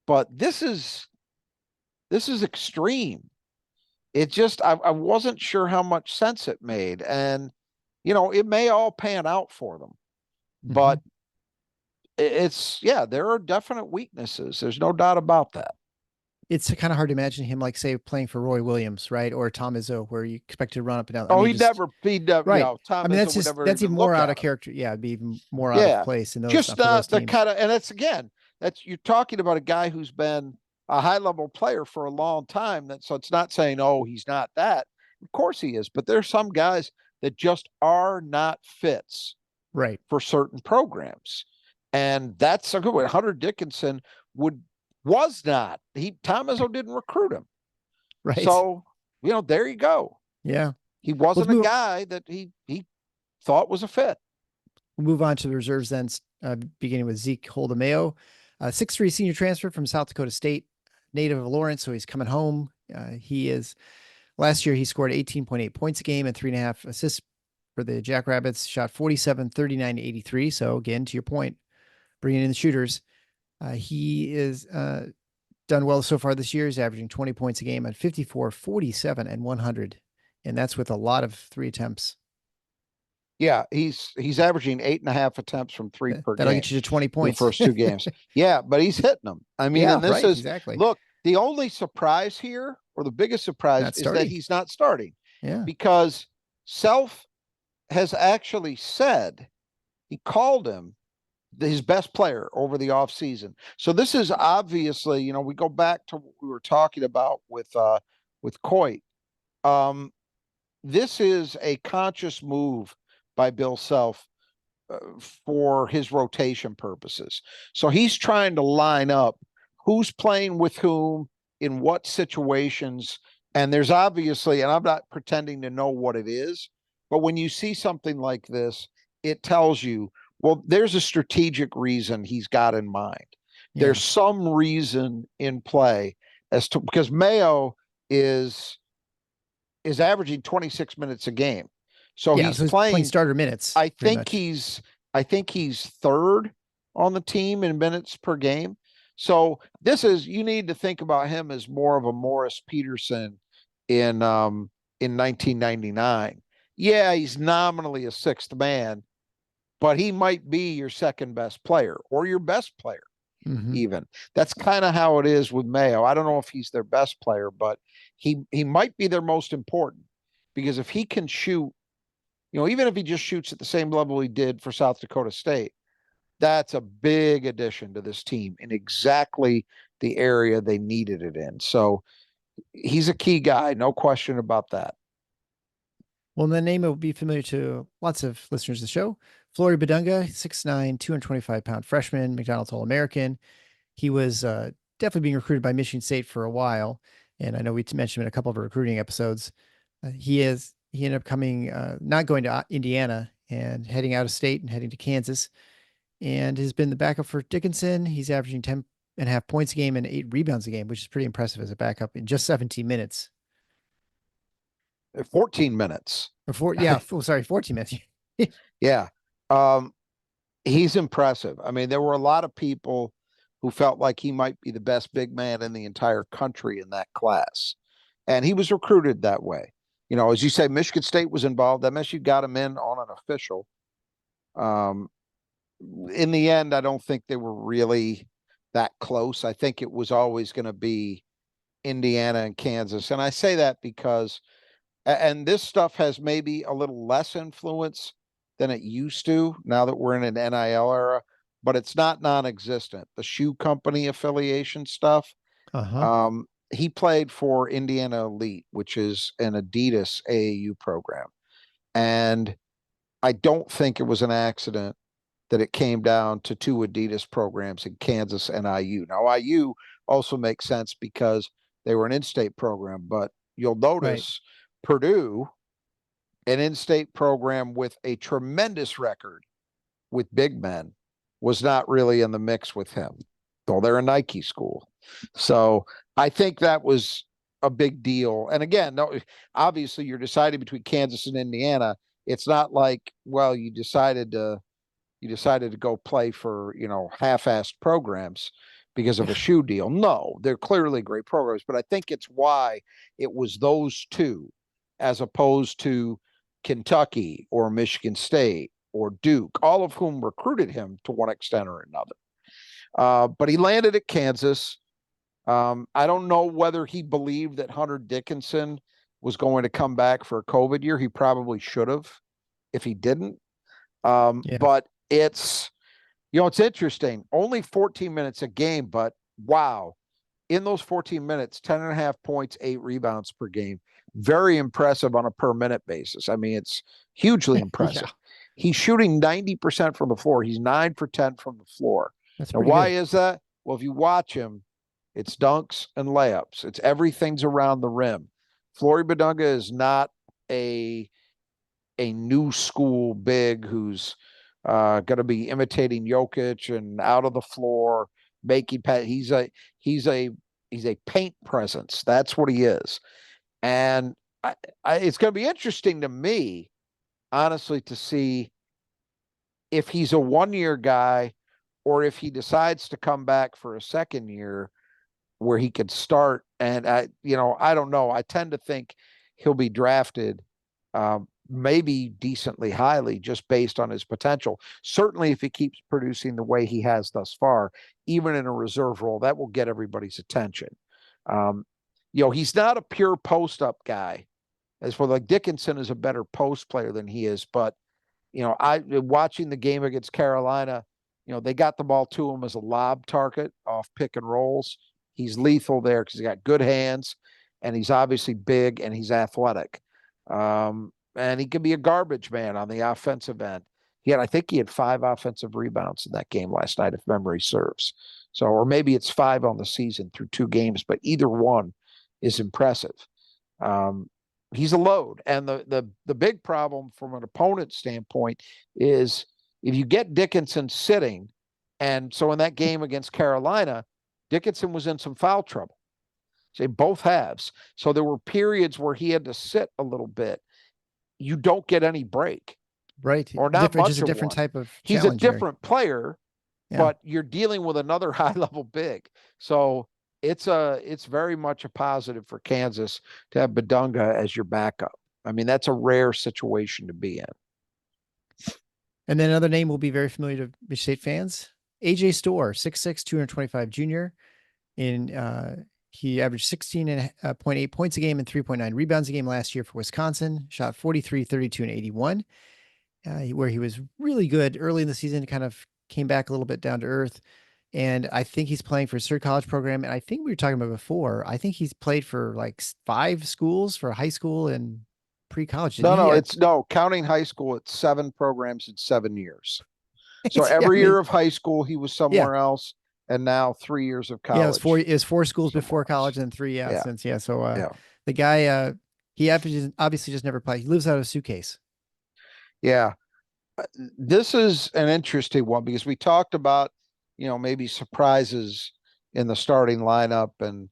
but this is extreme. It just, I wasn't sure how much sense it made. And, it may all pan out for them, Mhm. but yeah, there are definite weaknesses. There's no doubt about that. It's kind of hard to imagine him, like, say, playing for Roy Williams, right? Or Tom Izzo, where you expect to run up and down. I Oh, mean, just he'd never, right. I Tom mean, Izzo would never that's even even more look out of at him. character. Yeah, it'd be even more out of Yeah. place in those Just for those the teams. kind of, and that's again, you're talking about a guy who's been a high level player for a long time. So it's not saying, oh, he's not that. Of course he is, but there's some guys that just are not fits Right. for certain programs. And that's a good one. Hunter Dickinson was not. Tom Izzo didn't recruit him. Right. So, there you go. Yeah. He Let's wasn't a move. guy that he thought was a fit. We'll move on to the reserves then, beginning with Zeke Holdemeo, 6'3" senior transfer from South Dakota State, native of Lawrence, so he's coming home. He is Last year he scored 18.8 points a game and 3.5 assists for the Jackrabbits. Shot 47, 39 to 83. So again, to your point, bringing in the shooters, he is done well so far this year. He's averaging 20 points a game at 54, 47, and 100, and that's with a lot of 3 attempts. Yeah, he's averaging 8.5 attempts from 3 per That'll game get you to 20 through the points. first 2 games. Yeah, but he's hitting them. I mean, Yeah, and this right. is, Exactly. look, the only surprise here, or the biggest surprise, Not is that starting. he's not starting Yeah. because Self has actually said he called him his best player over the offseason. So this is obviously, we go back to what we were talking about with Coit. Um, this is a conscious move by Bill Self for his rotation purposes. So he's trying to line up who's playing with whom in what situations. And there's obviously, and I'm not pretending to know what it is, but when you see something like this, it tells you, well, there's a strategic reason he's got in mind. Yeah. There's some reason in play as to, because Mayo is averaging 26 minutes a game. So Yeah. he's So he's playing playing, starter minutes I pretty think much. he's I think he's third on the team in minutes per game. So you need to think about him as more of a Morris Peterson in 1999. Yeah, he's nominally a sixth man, but he might be your second best player or your best player Mm-hmm. even. That's kind of how it is with Mayo. I don't know if he's their best player, but he might be their most important because if he can shoot, even if he just shoots at the same level he did for South Dakota State, that's a big addition to this team in exactly the area they needed it in. So he's a key guy, no question about that. Well, the name will be familiar to lots of listeners of the show. Flory Badunga, 6'9", 225-pound freshman, McDonald's All-American. He was definitely being recruited by Michigan State for a while, and I know we mentioned him in a couple of our recruiting episodes. He ended up coming, not going to Indiana and heading out of state and heading to Kansas, and has been the backup for Dickinson. He's averaging 10.5 points a game and 8 rebounds a game, which is pretty impressive as a backup in just 17 minutes. 14 minutes. Or yeah, sorry, 14 minutes. Yeah. He's impressive. I mean, there were a lot of people who felt like he might be the best big man in the entire country in that class. And he was recruited that way. As you say, Michigan State was involved. MSU got him in on an official. In the end, I don't think they were really that close. I think it was always going to be Indiana and Kansas. And I say that because, and this stuff has maybe a little less influence than it used to now that we're in an NIL era, but it's not non-existent. The shoe company affiliation stuff. Uh-huh. He played for Indiana Elite, which is an Adidas AAU program. And I don't think it was an accident that it came down to 2 Adidas programs in Kansas and IU. Now, IU also makes sense because they were an in-state program, but you'll Right. notice Purdue, an in-state program with a tremendous record with big men, was not really in the mix with him, though they're a Nike school. So I think that was a big deal. And again, no, obviously you're deciding between Kansas and Indiana. It's not like, well, you decided to go play for, half-assed programs because of a shoe deal. No, they're clearly great programs, but I think it's why it was those two as opposed to Kentucky or Michigan State or Duke, all of whom recruited him to one extent or another. But he landed at Kansas. I don't know whether he believed that Hunter Dickinson was going to come back for a COVID year. He probably should have if he didn't. Yeah. But it's interesting. Only 14 minutes a game, but wow. In those 14 minutes, 10 and a half points, 8 rebounds per game. Very impressive on a per minute basis. I mean, it's hugely Yeah. impressive. He's shooting 90% from the floor. He's 9 for 10 from the floor. That's Now, pretty why good. is that? Well, if you watch him, it's dunks and layups. It's everything's around the rim. Flory Badunga is not a new school big who's going to be imitating Jokic and out of the floor making he's a paint presence. That's what he is. And it's going to be interesting to me, honestly, to see if he's a 1 year guy or if he decides to come back for a second year where he could start. And I don't know. I tend to think he'll be drafted maybe decently highly just based on his potential. Certainly if he keeps producing the way he has thus far, even in a reserve role, that will get everybody's attention. He's not a pure post-up guy. As for like Dickinson is a better post player than he is, but I watching the game against Carolina, they got the ball to him as a lob target off pick and rolls. He's lethal there because he's got good hands and he's obviously big and he's athletic. And he could be a garbage man on the offensive end. I think he had 5 offensive rebounds in that game last night, if memory serves. So, or maybe it's 5 on the season through 2 games, but either one is impressive. He's a load. And the big problem from an opponent standpoint is if you get Dickinson sitting, and so in that game against Carolina, Dickinson was in some foul trouble. Say both halves. So there were periods where he had to sit a little bit. You don't get any break. Right. Or not Different, much just a of different one. type of He's a challenge there. different player, Yeah. but you're dealing with another high level big. So it's very much a positive for Kansas to have Badunga as your backup. I mean, that's a rare situation to be in. And then another name will be very familiar to Michigan State fans. AJ Storr, 6'6", 225 junior. He averaged 16.8 points a game and 3.9 rebounds a game last year for Wisconsin. Shot 43, 32, and 81, where he was really good early in the season, kind of came back a little bit down to earth. And I think he's playing for a cert college program. And I think we were talking about before, I think he's played for like 5 schools for high school and pre-college. No, counting high school, it's 7 programs in 7 years. So Yeah, every year of high school, he was yeah. somewhere else. And now 3 years of college. Yeah, it was 4 schools before college and 3 Yeah. since. Yeah. So Yeah. the guy, he obviously just never played. He lives out of a suitcase. Yeah. This is an interesting one because we talked about, maybe surprises in the starting lineup and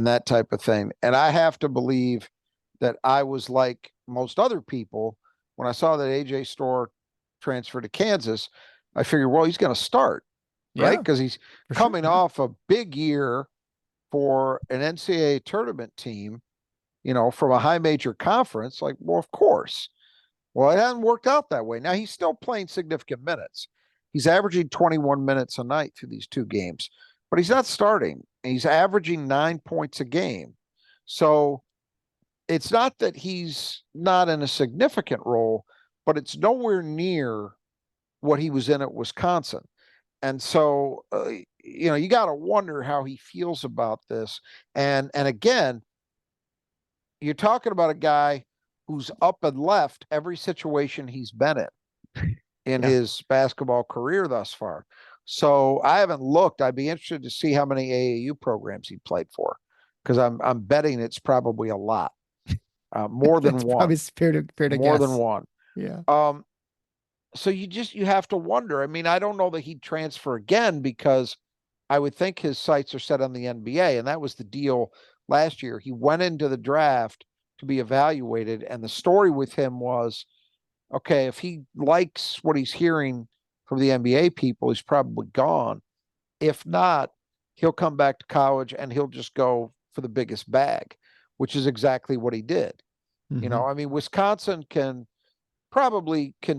that type of thing. And I have to believe that I was like most other people when I saw that AJ Storr transferred to Kansas. I figured, well, he's going to start, right? Because he's coming off a big year for an NCAA tournament team, from a high major conference. Like, well, of course. Well, it hasn't worked out that way. Now he's still playing significant minutes. He's averaging 21 minutes a night through these 2 games, but he's not starting. He's averaging 9 points a game. So it's not that he's not in a significant role, but it's nowhere near what he was in at Wisconsin. And so, you got to wonder how he feels about this. And again, you're talking about a guy who's up and left every situation he's been in his basketball career thus far. So I haven't looked. I'd be interested to see how many AAU programs he played for, because I'm betting it's probably a lot, more than one. Probably fair to more guess. than one. Yeah. So you have to wonder. I mean, I don't know that he'd transfer again because I would think his sights are set on the NBA, and that was the deal last year. He went into the draft to be evaluated, and the story with him was, okay, if he likes what he's hearing from the NBA people, he's probably gone. If not, he'll come back to college and he'll just go for the biggest bag, which is exactly what he did. Hmm. I mean, Wisconsin can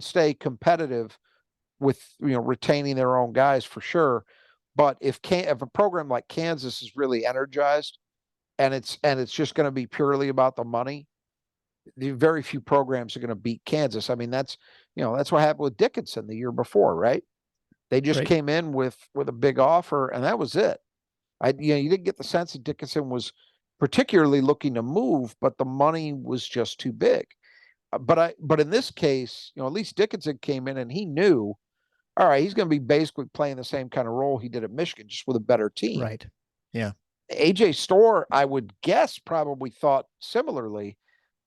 stay competitive with retaining their own guys for sure. But if a program like Kansas is really energized and it's just going to be purely about the money, the very few programs are going to beat Kansas. I mean, that's what happened with Dickinson the year before, right? They just Right. came in with a big offer, and that was it. You didn't get the sense that Dickinson was particularly looking to move, but the money was just too big. But in this case, at least Dickinson came in and he knew, all right, he's going to be basically playing the same kind of role he did at Michigan, just with a better team. Right. Yeah. AJ Storr, I would guess, probably thought similarly,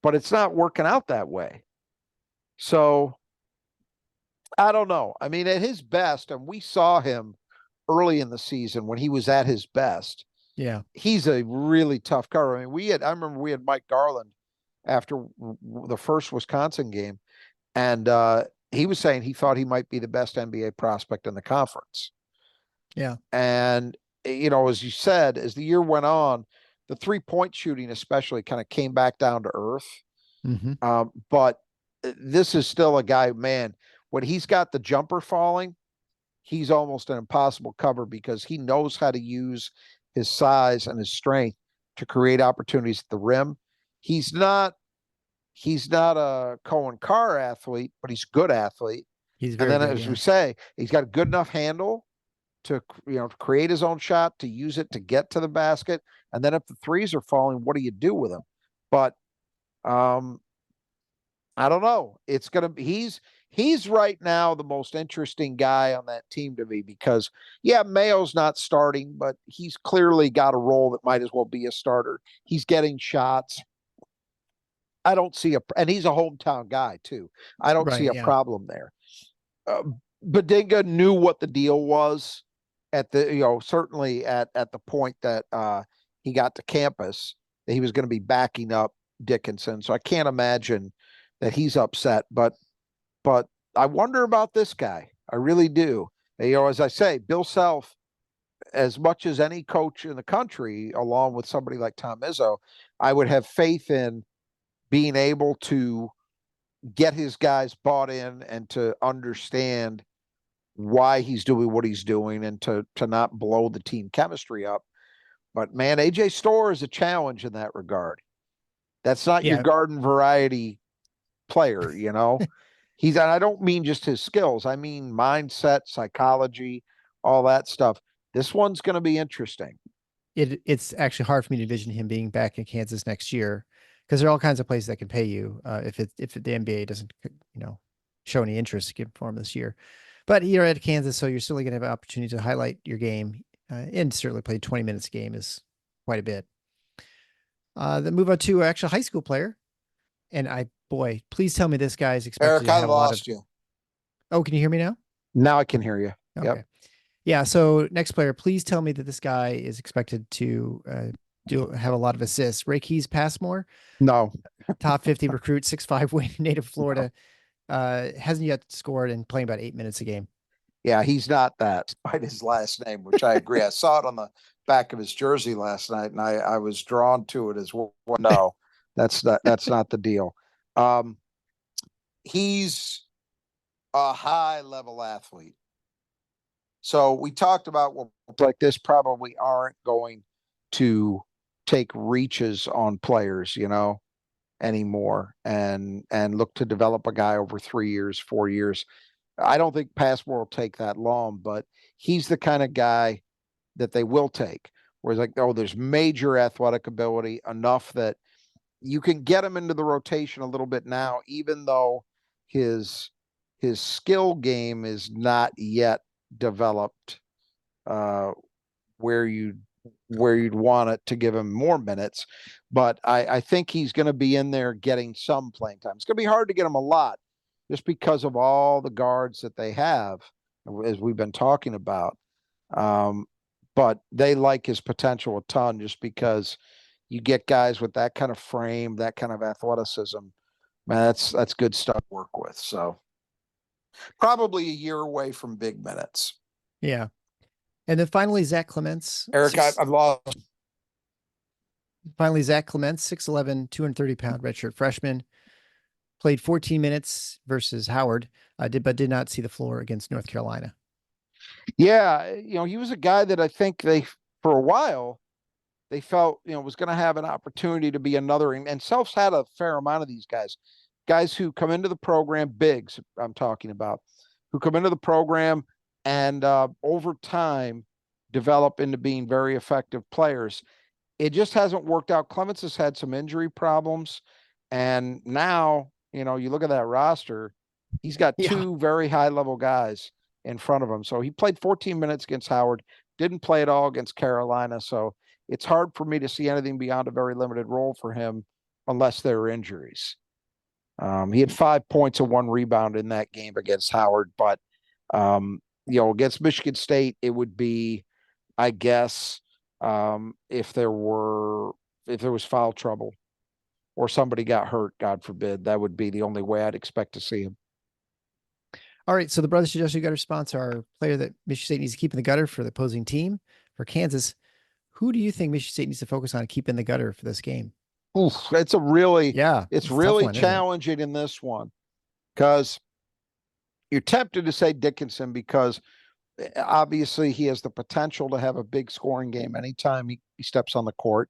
but it's not working out that way. So I don't know. I mean, at his best, and we saw him early in the season when he was at his best. Yeah. He's a really tough cover. I mean, I remember we had Mike Garland after the first Wisconsin game, and he was saying he thought he might be the best NBA prospect in the conference. Yeah. And as you said, as the year went on, the 3-point shooting especially kind of came back down to earth. Hmm. But this is still a guy, man, when he's got the jumper falling, he's almost an impossible cover because he knows how to use his size and his strength to create opportunities at the rim. He's not he's not a Cohen Carr athlete, but he's a good athlete. He's And very then, good. as we Yeah. say, he's got a good enough handle to create his own shot, to use it to get to the basket. And then if the threes are falling, what do you do with them? But um, I don't know. It's gonna be he's right now the most interesting guy on that team to me because yeah, Mayo's not starting, but he's clearly got a role that might as well be a starter. He's getting shots. I don't see and he's a hometown guy too. I don't see Right. a Yeah. problem there. Uh, Badinga knew what the deal was at the certainly at the point that he got to campus that he was going to be backing up Dickinson. So I can't imagine that he's upset. But I wonder about this guy. I really do. As I say, Bill Self, as much as any coach in the country, along with somebody like Tom Izzo, I would have faith in being able to get his guys bought in and to understand why he's doing what he's doing and to not blow the team chemistry up. But man, AJ Storr is a challenge in that regard. That's not your Yeah. garden variety player. And I don't mean just his skills. I mean mindset, psychology, all that stuff. This one's going to be interesting. It's actually hard for me to envision him being back in Kansas next year because there are all kinds of places that can pay you if the NBA doesn't show any interest for him this year. But you're at Kansas, so you're still going to have an opportunity to highlight your game, and certainly play 20 minutes a game is quite a bit. Then move on to actual high school player, and boy, please tell me this guy is expected Eric, to I have a lot of. lost you. Oh, can you hear me now? Now I can hear you. Yep. Okay. Yeah. So next player, please tell me that this guy is expected to have a lot of assists. Ray Keys Passmore, No. top 50 recruit, 6'5", native No. Florida, hasn't yet scored and playing about 8 minutes a game. Yeah, he's not that despite his last name, which I agree. I saw it on the back of his jersey last night, and I was drawn to it as well. No, that's not the deal. Um, he's a high level athlete. So we talked about what like this probably aren't going to take reaches on players, anymore and look to develop a guy over 3 years, 4 years. I don't think Passmore will take that long, but he's the kind of guy that they will take. Whereas like, oh, there's major athletic ability enough that you can get him into the rotation a little bit now, even though his his skill game is not yet developed uh, where you where you'd want it to give him more minutes. But I think he's going to be in there getting some playing time. It's going to be hard to get him a lot just because of all the guards that they have, as we've been talking about. Um, but they like his potential a ton just because you get guys with that kind of frame, that kind of athleticism. Man, that's good stuff to work with. So probably a year away from big minutes. Yeah. And then finally, Zach Clements, Eric, I've lost. finally, Zach Clements, 6'11", 230-pound redshirt freshman, played 14 minutes versus Howard, but did not see the floor against North Carolina. Yeah, he was a guy that I think for a while, they felt, was going to have an opportunity to be another. And Self's had a fair amount of these guys who come into the program, bigs, I'm talking about, who come into the program and over time develop into being very effective players. It just hasn't worked out. Clements has had some injury problems. And now, you look at that roster, he's got Yeah. two very high level guys in front of him. So he played 14 minutes against Howard, didn't play at all against Carolina. So it's hard for me to see anything beyond a very limited role for him unless there are injuries. He had 5 points and 1 rebound in that game against Howard, but against Michigan State, it would be, I guess, if there was foul trouble or somebody got hurt, God forbid, that would be the only way I'd expect to see him. All right. So the Brothers Suggested Gutter sponsor our player that Michigan State needs to keep in the gutter for the opposing team. For Kansas, who do you think Michigan State needs to focus on keep in the gutter for this game? Oof, it's really one, challenging in this one because you're tempted to say Dickinson because obviously he has the potential to have a big scoring game anytime he steps on the court.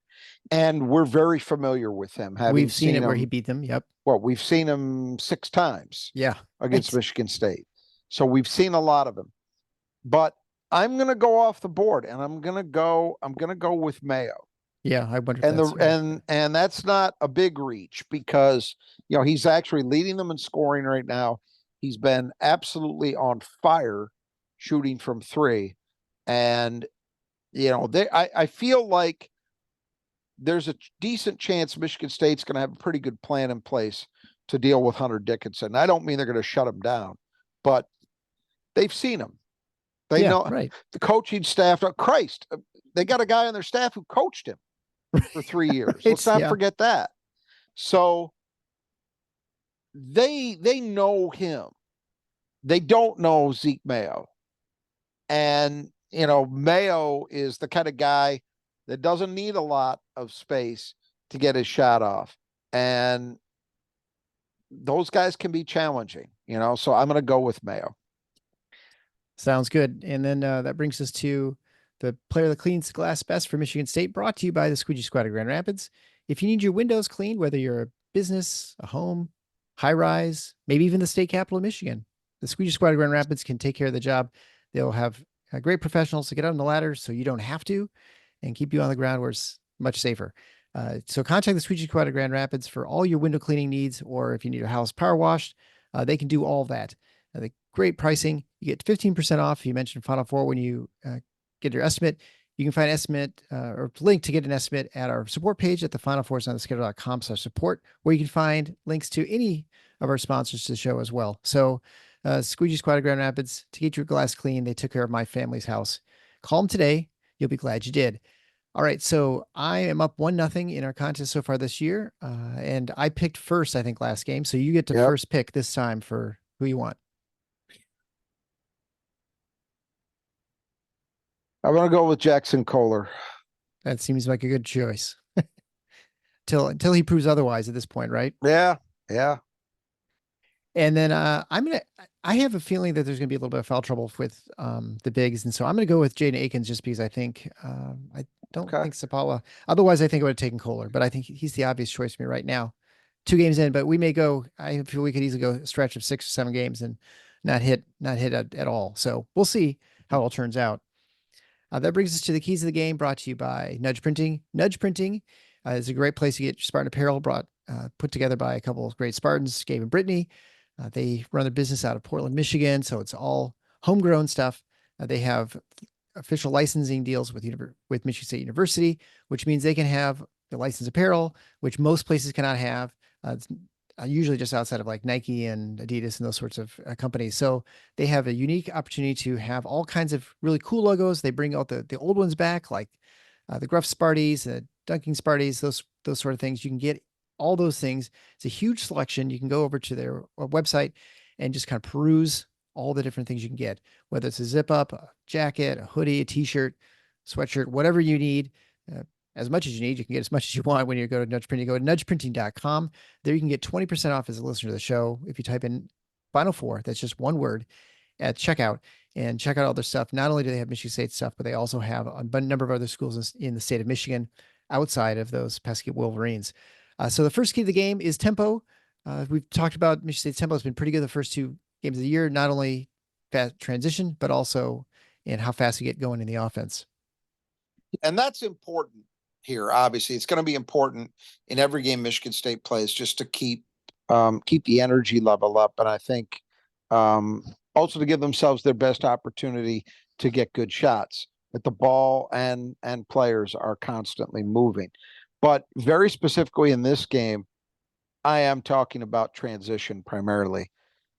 And we're very familiar with him. We've seen it where he beat them. Yep. Well, we've seen him 6 times against Michigan State. So we've seen a lot of him. But I'm going to go off the board and I'm going to go with Mayo. Yeah, I wonder. And that's not a big reach because he's actually leading them in scoring right now. He's been absolutely on fire shooting from 3, and I feel like there's a decent chance Michigan State's going to have a pretty good plan in place to deal with Hunter Dickinson. I don't mean they're going to shut him down, but they've seen him. They know the coaching staff. Christ, they got a guy on their staff who coached him for 3 years. Let's not forget that. So they know him. They don't know Zeke Mayo. And, Mayo is the kind of guy that doesn't need a lot of space to get his shot off. And those guys can be challenging, so I'm going to go with Mayo. Sounds good. And then that brings us to the player that cleans the glass best for Michigan State, brought to you by the Squeegee Squad of Grand Rapids. If you need your windows cleaned, whether you're a business, a home, high rise, maybe even the state capital of Michigan, the Squeegee Squad of Grand Rapids can take care of the job. They'll have great professionals to get on the ladder so you don't have to, and keep you on the ground where it's much safer. So contact the Squeegee Squad of Grand Rapids for all your window cleaning needs, or if you need your house power washed, they can do all of that. The great pricing. You get 15% off if you mention Final Four when you get your estimate. You can find an estimate or link to get an estimate at our support page at the finalfoursontheschedule.com/support, where you can find links to any of our sponsors to the show as well. So Squeegee Squad of Grand Rapids, to get your glass clean, they took care of my family's house. Call them today. You'll be glad you did. All right. So I am up 1-0 in our contest so far this year. And I picked first, I think, last game. So you get to first pick this time for who you want. I'm going to go with Jackson Kohler. That seems like a good choice. Until he proves otherwise at this point, right? Yeah. And then I have a feeling that there's going to be a little bit of foul trouble with the bigs. And so I'm going to go with Jaden Akins just because I think I don't think Sapala. Otherwise, I think I would have taken Kohler, but I think he's the obvious choice for me right now. 2 games in, but we may go. I feel we could easily go a stretch of 6 or 7 games and not hit at all. So we'll see how it all turns out. That brings us to the keys of the game, brought to you by Nudge Printing. Nudge Printing is a great place to get Spartan apparel put together by a couple of great Spartans, Gabe and Brittany. They run their business out of Portland, Michigan, so it's all homegrown stuff. They have official licensing deals with Michigan State University, which means they can have the licensed apparel, which most places cannot have. usually just outside of like Nike and Adidas and those sorts of companies. So they have a unique opportunity to have all kinds of really cool logos. They bring out the old ones back, like the Gruff Sparties, Dunking Sparties, those sort of things. You can get all those things. It's a huge selection. You can go over to their website and just kind of peruse all the different things you can get, whether it's a zip up, a jacket, a hoodie, a t-shirt, sweatshirt, whatever you need. As much as you need, you can get as much as you want when you go to Nudge Printing. Go to nudgeprinting.com. There you can get 20% off as a listener to the show. If you type in Final Four, that's just one word at checkout, and check out all their stuff. Not only do they have Michigan State stuff, but they also have a number of other schools in the state of Michigan outside of those pesky Wolverines. So the first key to the game is tempo. We've talked about Michigan State's tempo has been pretty good the first two games of the year, not only fast transition, but also in how fast you get going in the offense. And that's important here. Obviously, it's going to be important in every game Michigan State plays just to keep the energy level up. And I think also to give themselves their best opportunity to get good shots. But the ball and players are constantly moving. But very specifically in this game, I am talking about transition primarily.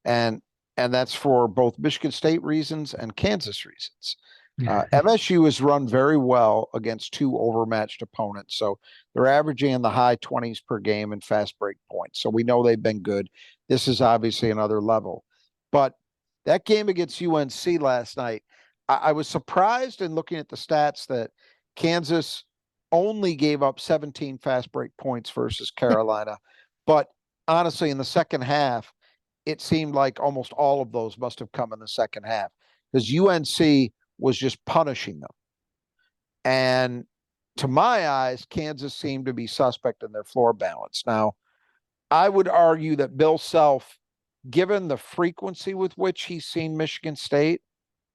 And that's for both Michigan State reasons and Kansas reasons. MSU has run very well against two overmatched opponents. So they're averaging in the high 20s per game in fast break points. So we know they've been good. This is obviously another level. But that game against UNC last night, I was surprised in looking at the stats that Kansas only gave up 17 fast break points versus Carolina. But honestly, in the second half, it seemed like almost all of those must have come in the second half because UNC was just punishing them. And to my eyes, Kansas seemed to be suspect in their floor balance. Now, I would argue that Bill Self, given the frequency with which he's seen Michigan State,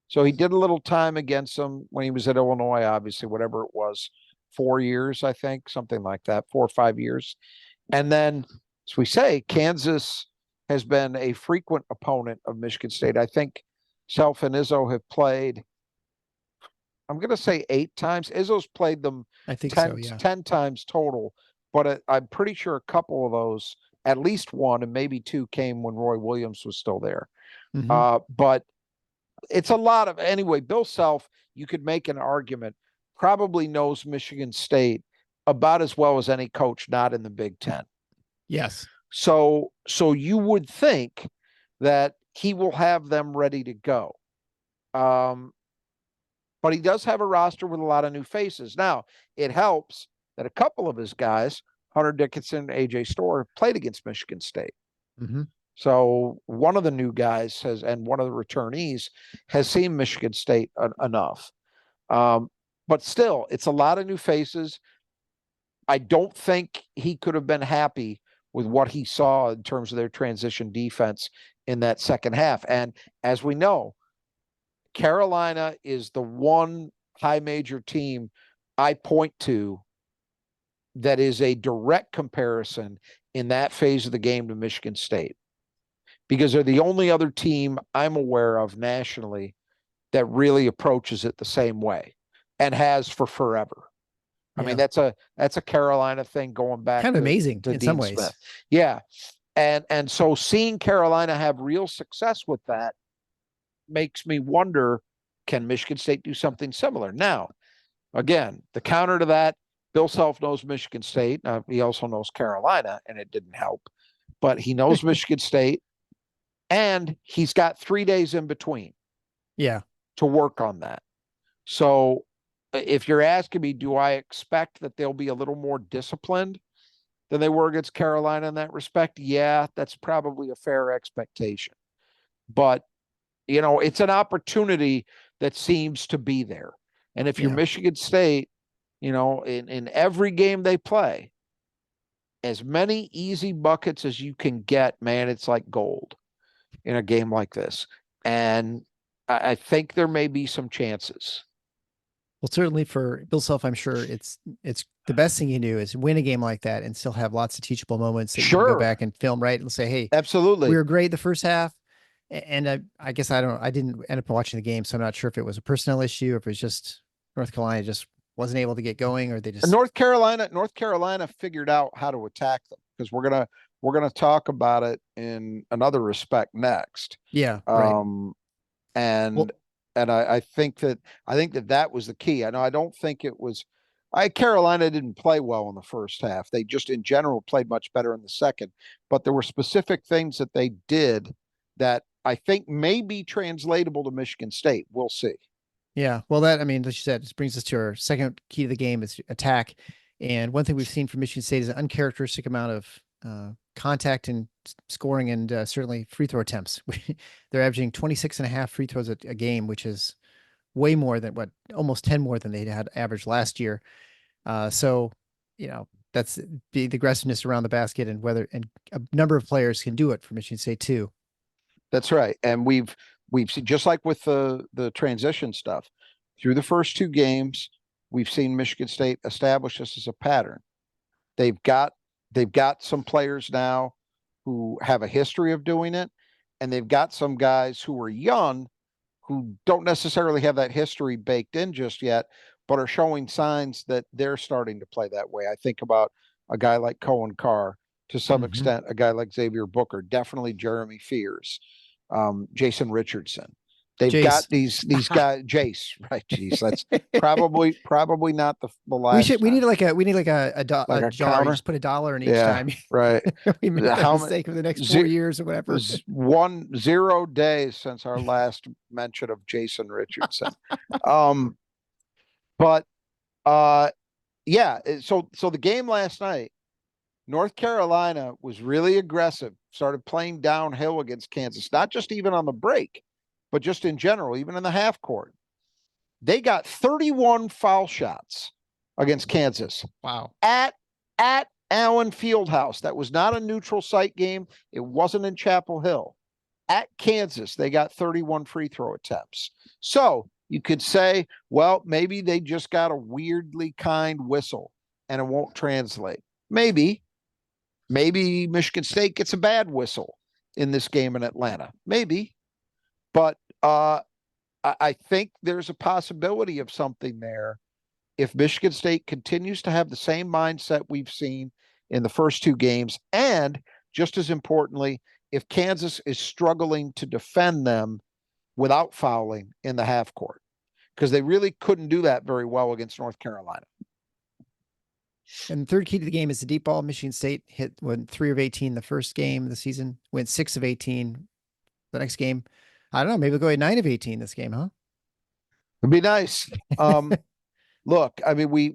so he did a little time against them when he was at Illinois, obviously, whatever it was, 4 years, I think, something like that, 4 or 5 years. And then, as we say, Kansas has been a frequent opponent of Michigan State. I think Self and Izzo have played, I'm going to say 8 times. Izzo's played them I think 10, so, yeah. 10 times total, but I'm pretty sure a couple of those, at least one and maybe 2, came when Roy Williams was still there. But it's a lot of, anyway, Bill Self, you could make an argument, probably knows Michigan State about as well as any coach not in the Big Ten. Yes. So you would think that he will have them ready to go. But he does have a roster with a lot of new faces. Now, it helps that a couple of his guys, Hunter Dickinson, AJ Storr, played against Michigan State. So one of the new guys and one of the returnees has seen Michigan State enough. But still, it's a lot of new faces. I don't think he could have been happy with what he saw in terms of their transition defense in that second half. And as we know, Carolina is the one high major team I point to that is a direct comparison in that phase of the game to Michigan State, because they're the only other team I'm aware of nationally that really approaches it the same way and has for forever. I mean, that's a Carolina thing going back kind of amazing to in Dean some ways. Smith. Yeah. And so seeing Carolina have real success with that makes me wonder, can Michigan State do something similar? Now, again, the counter to that, Bill Self knows Michigan State. He also knows Carolina, and it didn't help. But he knows Michigan State, and he's got 3 days in between. Yeah. To work on that. So if you're asking me, do I expect that they'll be a little more disciplined than they were against Carolina in that respect? Yeah, that's probably a fair expectation. But, you know, it's an opportunity that seems to be there. And if you're Michigan State, you know, in every game they play, as many easy buckets as you can get, man, it's like gold in a game like this. And I think there may be some chances. Well, certainly for Bill Self, I'm sure it's the best thing you can do is win a game like that and still have lots of teachable moments that you can go back and film, right? And say, hey, absolutely, we were great the first half. And I guess I didn't end up watching the game, so I'm not sure if it was a personnel issue or if it was just North Carolina just wasn't able to get going, or they just North Carolina figured out how to attack them, because we're we're going to talk about it in another respect next. Yeah, right. Um, and Well, I think that that was the key. I don't think it was. Carolina didn't play well in the first half. They just in general played much better in the second. But there were specific things that they did that I think may be translatable to Michigan State. We'll see. yeah. Well, that, I mean, as you said, this brings us to our second key to the game is attack. And one thing we've seen from Michigan State is an uncharacteristic amount of contact and scoring and certainly free throw attempts. They're averaging 26 and a half free throws a game, which is way more than what, almost 10 more than they had averaged last year. So, that's the aggressiveness around the basket and whether, and a number of players can do it for Michigan State too. That's right. And we've seen, just like with the transition stuff, through the first two games, we've seen Michigan State establish this as a pattern. They've got they've got some players now who have a history of doing it, and they've got some guys who are young who don't necessarily have that history baked in just yet, but are showing signs that they're starting to play that way. I think about a guy like Cohen Carr, to some Mhm. extent, a guy like Xavier Booker, definitely Jeremy Fears, Jason Richardson. They've got Jace, these guys, Jace, right? Geez, that's probably not the last we time. need Like a a jar. You counter. just put $1 in each Yeah, time right. we make that How many? mistake for the next 4 years or whatever. 0 days since our last mention of Jason Richardson. Um, but yeah. So the game last night, North Carolina was really aggressive. Started playing downhill against Kansas, not just even on the break, but just in general, even in the half court. They got 31 foul shots against Kansas Wow. at at Allen Fieldhouse. That was not a neutral site game. It wasn't in Chapel Hill. At Kansas, they got 31 free throw attempts. So you could say, well, maybe they just got a weirdly kind whistle and it won't translate. Maybe. Maybe Michigan State gets a bad whistle in this game in Atlanta. Maybe. But I think there's a possibility of something there if Michigan State continues to have the same mindset we've seen in the first two games, and just as importantly, if Kansas is struggling to defend them without fouling in the half court, because they really couldn't do that very well against North Carolina. And the third key to the game is the deep ball. Michigan State went 3 of 18 the first game of the season, went 6 of 18 the next game. I don't know. Maybe we'll go at 9 of 18 this game, huh? It'd be nice. Look, I mean, we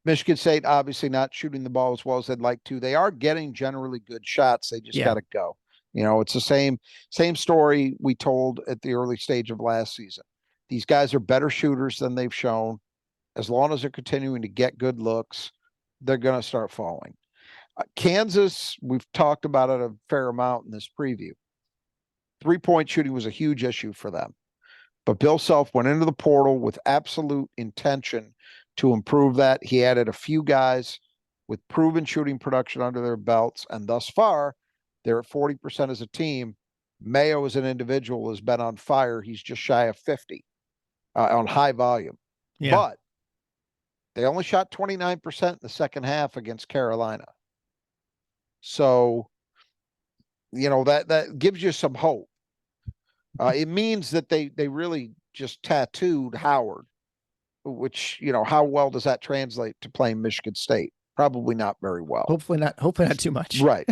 Michigan State obviously not shooting the ball as well as they'd like to. They are getting generally good shots. They just Yeah. got to go. It's the same story we told at the early stage of last season. These guys are better shooters than they've shown. As long as they're continuing to get good looks, they're going to start falling. Kansas, we've talked about it a fair amount in this preview. 3-point shooting was a huge issue for them. But Bill Self went into the portal with absolute intention to improve that. He added a few guys with proven shooting production under their belts, and thus far, they're at 40% as a team. Mayo as an individual has been on fire. He's just shy of 50 on high volume. Yeah. But they only shot 29% in the second half against Carolina. So, that gives you some hope. It means that they really just tattooed Howard, which, how well does that translate to playing Michigan State? Probably not very well. Hopefully not too much. Right.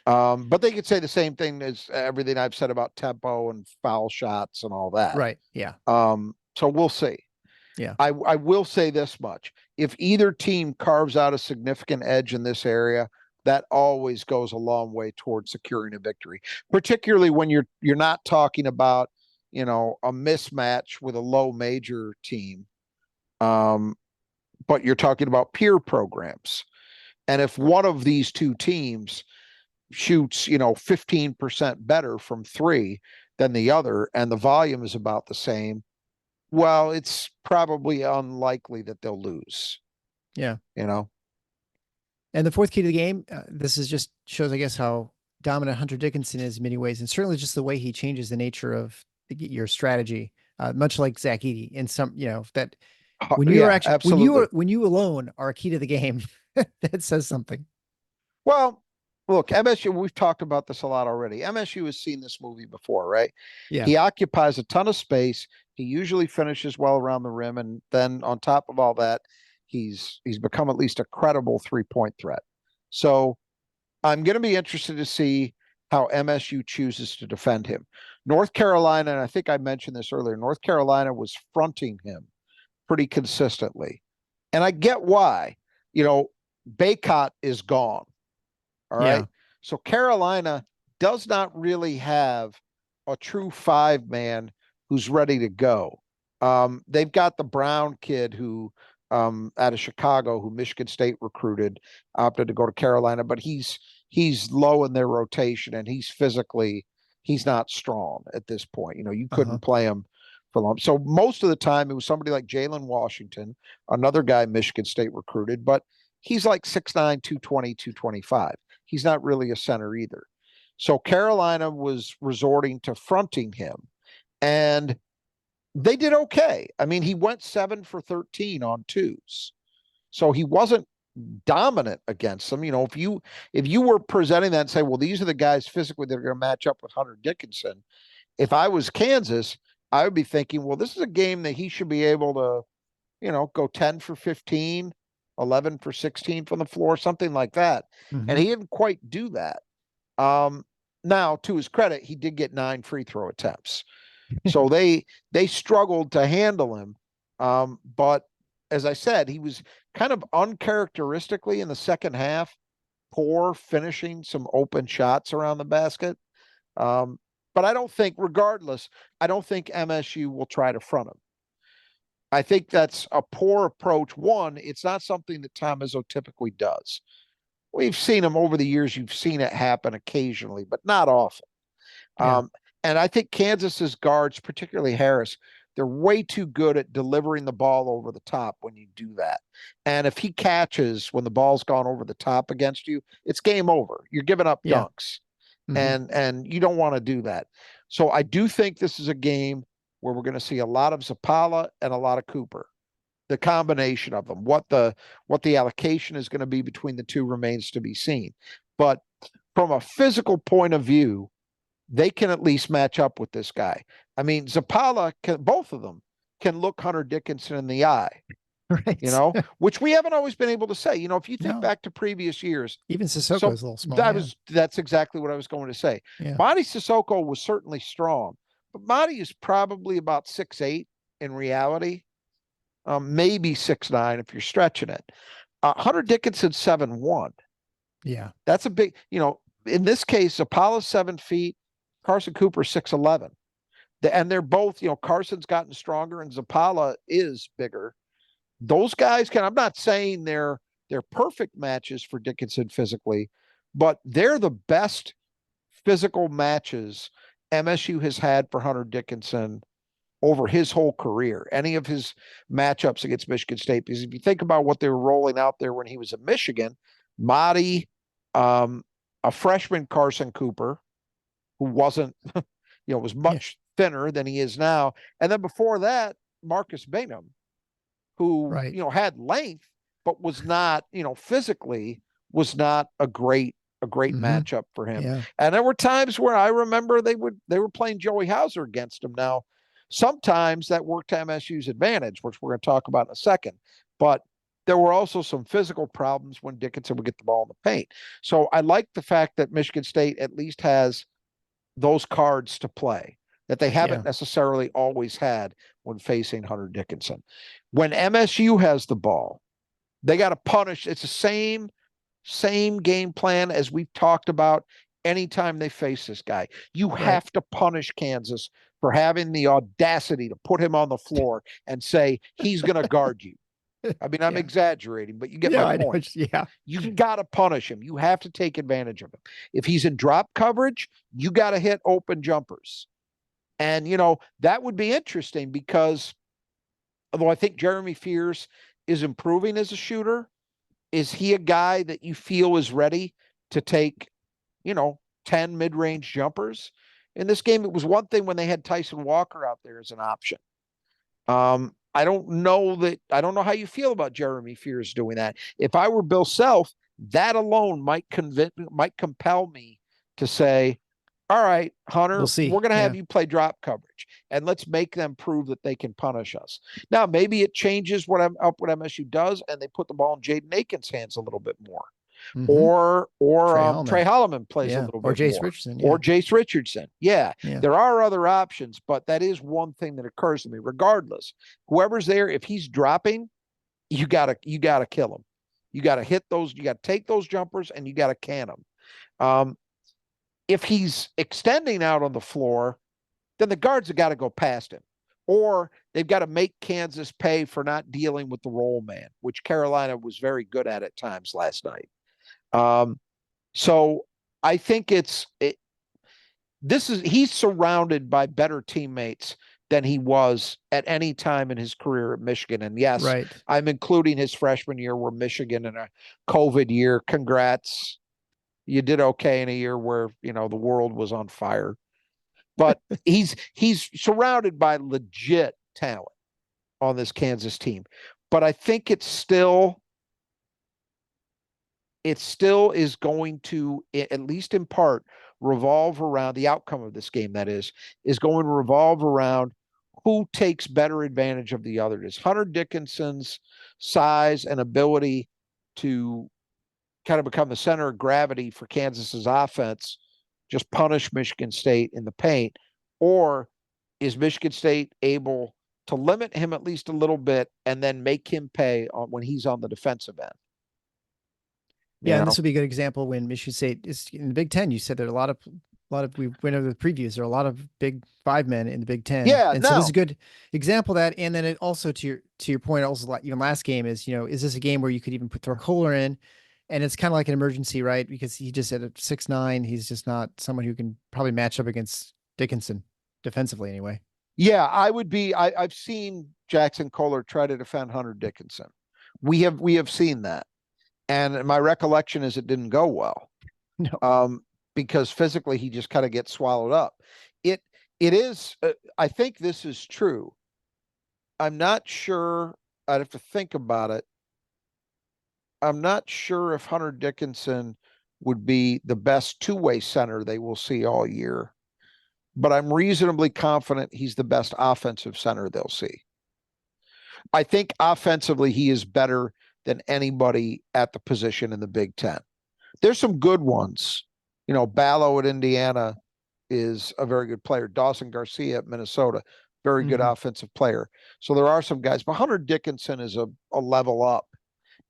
But they could say the same thing as everything I've said about tempo and foul shots and all that. Right. Yeah. So we'll see. Yeah. I will say this much. If either team carves out a significant edge in this area, that always goes a long way towards securing a victory, particularly when you're not talking about, a mismatch with a low major team. But you're talking about peer programs. And if one of these two teams shoots, 15% better from three than the other, and the volume is about the same, well, it's probably unlikely that they'll lose. Yeah. And the fourth key to the game, this is just shows, I guess, how dominant Hunter Dickinson is in many ways, and certainly just the way he changes the nature of your strategy, much like Zach Edey in some, that when you are actually, absolutely. when you alone are a key to the game, that says something. Well, look, MSU, we've talked about this a lot already. MSU has seen this movie before, right? Yeah. He occupies a ton of space. He usually finishes well around the rim, and then on top of all that, he's become at least a credible 3-point threat. So I'm going to be interested to see how MSU chooses to defend him. North Carolina, and I think I mentioned this earlier, North Carolina was fronting him pretty consistently. And I get why. You know, Baycott is gone. All Yeah. right. So Carolina does not really have a true five man who's ready to go. They've got the Brown kid who out of Chicago, who Michigan State recruited, opted to go to Carolina, but he's low in their rotation and he's not strong at this point. You know, you Uh-huh. couldn't play him for long. So most of the time it was somebody like Jalen Washington, another guy Michigan State recruited, but he's like 6'9, 220, 225. He's not really a center either. So Carolina was resorting to fronting him, and they did okay. I mean, he went 7 for 13 on twos. So he wasn't dominant against them. You know, if you were presenting that and say, well, these are the guys physically that are going to match up with Hunter Dickinson, if I was Kansas, I would be thinking, well, this is a game that he should be able to, go 10 for 15, 11 for 16 from the floor, something like that. And Hmm. he didn't quite do that. Um, Now, to his credit, he did get 9 free throw attempts. So they struggled to handle him. But as I said, he was kind of uncharacteristically in the second half, poor finishing some open shots around the basket. Um, but I don't think, regardless, I don't think MSU will try to front him. I think that's a poor approach. One, it's not something that Tom Izzo typically does. We've seen him over the years. You've seen it happen occasionally, but not often. Yeah. And I think Kansas's guards, particularly Harris, they're way too good at delivering the ball over the top when you do that. And if he catches when the ball's gone over the top against you, it's game over. You're giving up Yeah. dunks. Hmm. And you don't want to do that. So I do think this is a game where we're going to see a lot of Zapala and a lot of Cooper. The combination of them, what the allocation is going to be between the two remains to be seen. But from a physical point of view, they can at least match up with this guy. I mean, Zapala can, both of them can look Hunter Dickinson in the eye, Right. which we haven't always been able to say. If you think No. back to previous years, Even Sissoko so is a little small. Yeah. that's exactly what I was going to say. Yeah. Monty Sissoko was certainly strong, but Monty is probably about 6'8" in reality, maybe 6'9" if you're stretching it. Hunter Dickinson 7'1". Yeah. That's a big, in this case, Apollo's 7 feet, Carson Cooper 6'11". And they're both, Carson's gotten stronger and Zapala is bigger. Those guys can, I'm not saying they're perfect matches for Dickinson physically, but they're the best physical matches MSU has had for Hunter Dickinson over his whole career. Any of his matchups against Michigan State, because if you think about what they were rolling out there when he was at Michigan, Marty, a freshman Carson Cooper, who wasn't, was Yeah. much thinner than he is now. And then before that, Marcus Bingham, who, Right. had length, but was not, physically was not a great Hmm. matchup for him. Yeah. And there were times where I remember they were playing Joey Hauser against him. Now, sometimes that worked to MSU's advantage, which we're going to talk about in a second. But there were also some physical problems when Dickinson would get the ball in the paint. So I like the fact that Michigan State at least has those cards to play that they haven't Yeah. necessarily always had when facing Hunter Dickinson. When MSU has the ball, they got to punish. It's the same game plan as we've talked about anytime they face this guy. You Right. have to punish Kansas for having the audacity to put him on the floor and say he's going to guard you. I mean, I'm Yeah. exaggerating, but you get my Yeah. I know. point. Yeah. You got to punish him. You have to take advantage of him. If he's in drop coverage, you got to hit open jumpers. And, that would be interesting because although I think Jeremy Fears is improving as a shooter, is he a guy that you feel is ready to take, 10 mid range jumpers? In this game, it was one thing when they had Tyson Walker out there as an option. I don't know how you feel about Jeremy Fears doing that. If I were Bill Self, That alone might compel me to say, all right, We'll Hunter, we're see. going to have Yeah. you play drop coverage and let's make them prove that they can punish us. Now, maybe it changes what MSU does and they put the ball in Jaden Aiken's hands a little bit more. Mm-hmm. Or Trey Trey Holloman plays a Yeah. little Or bit Jace more. Richardson. Yeah. Or Jace Richardson. Yeah, Yeah. there are other options, but that is one thing that occurs to me. Regardless, whoever's there, if he's dropping, you gotta kill him. You gotta hit those, you gotta take those jumpers and you gotta can them. If he's extending out on the floor, then the guards have got to go past him. Or they've got to make Kansas pay for not dealing with the roll man, which Carolina was very good at times last night. So I think he's surrounded by better teammates than he was at any time in his career at Michigan. And yes, Right. I'm including his freshman year where Michigan in a COVID year. Congrats. You did okay in a year where, the world was on fire. But he's surrounded by legit talent on this Kansas team. But I think it still is going to, at least in part, revolve around the outcome of this game. That is going to revolve around who takes better advantage of the other. Does Hunter Dickinson's size and ability to kind of become the center of gravity for Kansas's offense just punish Michigan State in the paint? Or is Michigan State able to limit him at least a little bit and then make him pay when he's on the defensive end? Yeah, and this would be a good example when Michigan State is in the Big Ten. You said there are a lot of we went over the previews. There are a lot of big five men in the Big Ten, Yeah, and so this is a good example of that. And then it also to your point, also even last game is is this a game where you could even throw Kohler in, and it's kind of like an emergency, right? Because he just at a 6'9", he's just not someone who can probably match up against Dickinson defensively anyway. Yeah, I've seen Jackson Kohler try to defend Hunter Dickinson. We have seen that. And my recollection is it didn't go well. No. Because physically he just kind of gets swallowed up. It is. I think this is true. I'm not sure. I'd have to think about it. I'm not sure if Hunter Dickinson would be the best two-way center they will see all year, but I'm reasonably confident he's the best offensive center they'll see. I think offensively he is better than anybody at the position in the Big Ten. There's some good ones. Ballo at Indiana is a very good player. Dawson Garcia at Minnesota, very good offensive player. So there are some guys, but Hunter Dickinson is a level up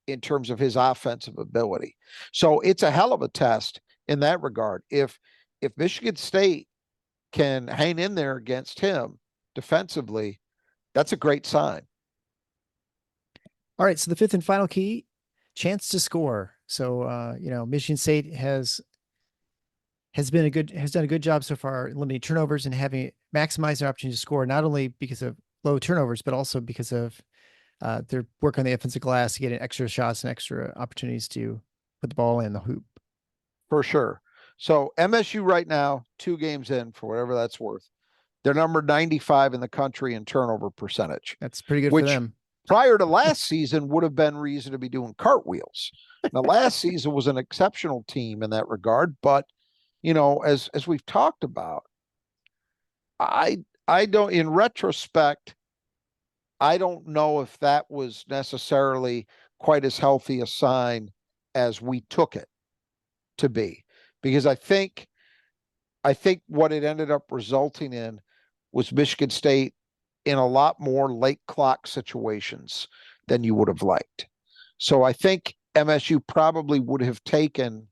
in terms of his offensive ability. So it's a hell of a test in that regard. If Michigan State can hang in there against him defensively, that's a great sign. All right, so the fifth and final key, chance to score. So Michigan State has done a good job so far limiting turnovers and having maximized their opportunity to score, not only because of low turnovers, but also because of their work on the offensive glass to get extra shots and extra opportunities to put the ball in the hoop. For sure. So MSU right now, 2 games in, for whatever that's worth, they're number 95 in the country in turnover percentage. That's pretty good for them. Prior to last season would have been reason to be doing cartwheels. Now, last season was an exceptional team in that regard, but as we've talked about, I don't, in retrospect, I don't know if that was necessarily quite as healthy a sign as we took it to be, because I think what it ended up resulting in was Michigan State in a lot more late clock situations than you would have liked. So I think MSU probably would have taken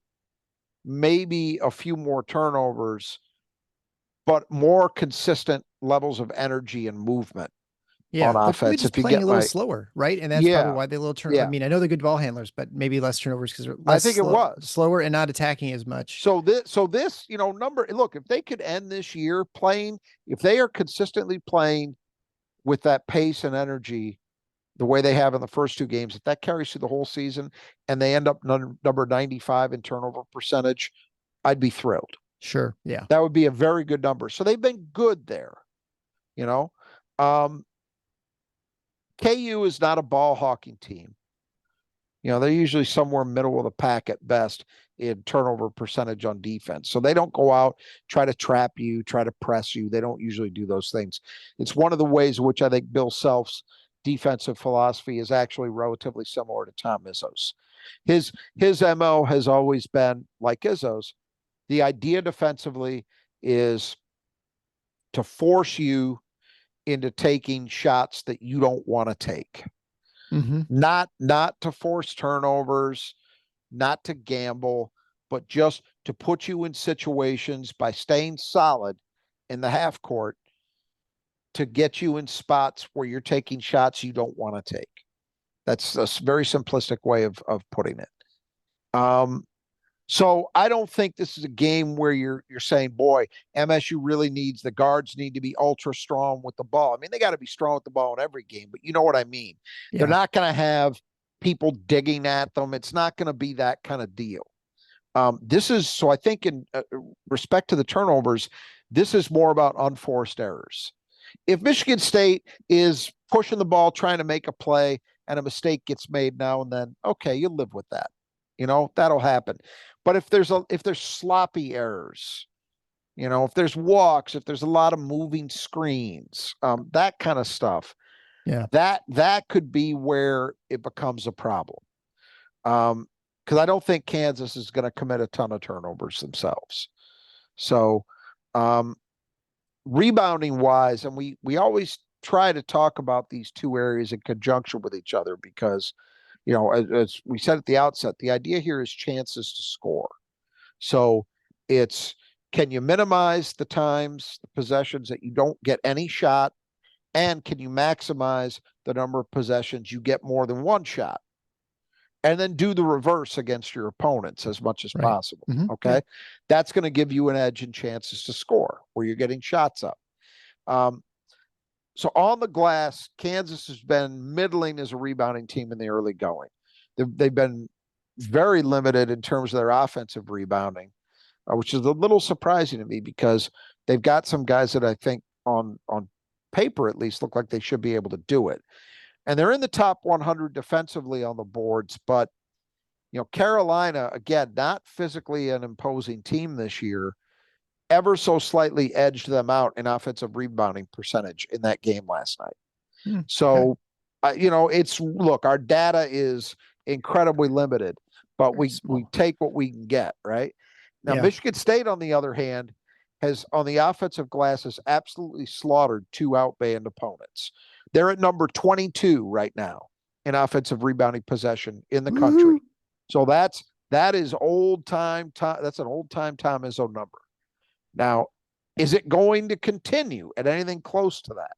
maybe a few more turnovers, but more consistent levels of energy and movement on offense. Just playing a little slower, right? And that's probably why they little turn. I mean, I know they're good ball handlers, but maybe less turnovers because they're less. I think it was slower and not attacking as much. So this, number. Look, if they could end this year playing, if they are consistently playing with that pace and energy the way they have in the first 2 games, if that carries through the whole season and they end up number 95 in turnover percentage, I'd be thrilled. Sure. Yeah. That would be a very good number. So they've been good there. KU is not a ball hawking team. They're usually somewhere middle of the pack at best in turnover percentage on defense. So they don't go out, try to trap you, try to press you. They don't usually do those things. It's one of the ways in which I think Bill Self's defensive philosophy is actually relatively similar to Tom Izzo's. His MO has always been like Izzo's. The idea defensively is to force you into taking shots that you don't want to take. Mm-hmm. Not to force turnovers, not to gamble, but just to put you in situations by staying solid in the half court to get you in spots where you're taking shots you don't want to take. That's a very simplistic way of putting it. So I don't think this is a game where you're saying, boy, MSU really needs, the guards need to be ultra strong with the ball. I mean, they got to be strong with the ball in every game, but you know what I mean. They're Yeah. not going to have people digging at them. It's not going to be that kind of deal. This is, so I think in respect to the turnovers, this is more about unforced errors. If Michigan State is pushing the ball, trying to make a play, and a mistake gets made now and then, okay, you live with that. That'll happen. But if there's sloppy errors, if there's walks, if there's a lot of moving screens, that kind of stuff, Yeah. that could be where it becomes a problem. Because I don't think Kansas is going to commit a ton of turnovers themselves. So, rebounding wise, and we always try to talk about these two areas in conjunction with each other because, as we said at the outset, the idea here is chances to score. So it's, can you minimize the times, the possessions that you don't get any shot, and can you maximize the number of possessions you get more than one shot? And then do the reverse against your opponents as much as Right. possible. Mm-hmm. Okay. Yeah. That's going to give you an edge in chances to score where you're getting shots up. So on the glass, Kansas has been middling as a rebounding team in the early going. They've been very limited in terms of their offensive rebounding, which is a little surprising to me because they've got some guys that I think on paper at least look like they should be able to do it. And they're in the top 100 defensively on the boards, but Carolina, again, not physically an imposing team this year, ever so slightly edged them out in offensive rebounding percentage in that game last night. Okay. So, look, our data is incredibly limited, but Very we small. take what we can get, right? Now, Yeah. Michigan State, on the other hand, has on the offensive glass has absolutely slaughtered two outband opponents. They're at number 22 right now in offensive rebounding possession in the country. Woo-hoo. So that is old time. That's an old time Tom Izzo number. Now, is it going to continue at anything close to that?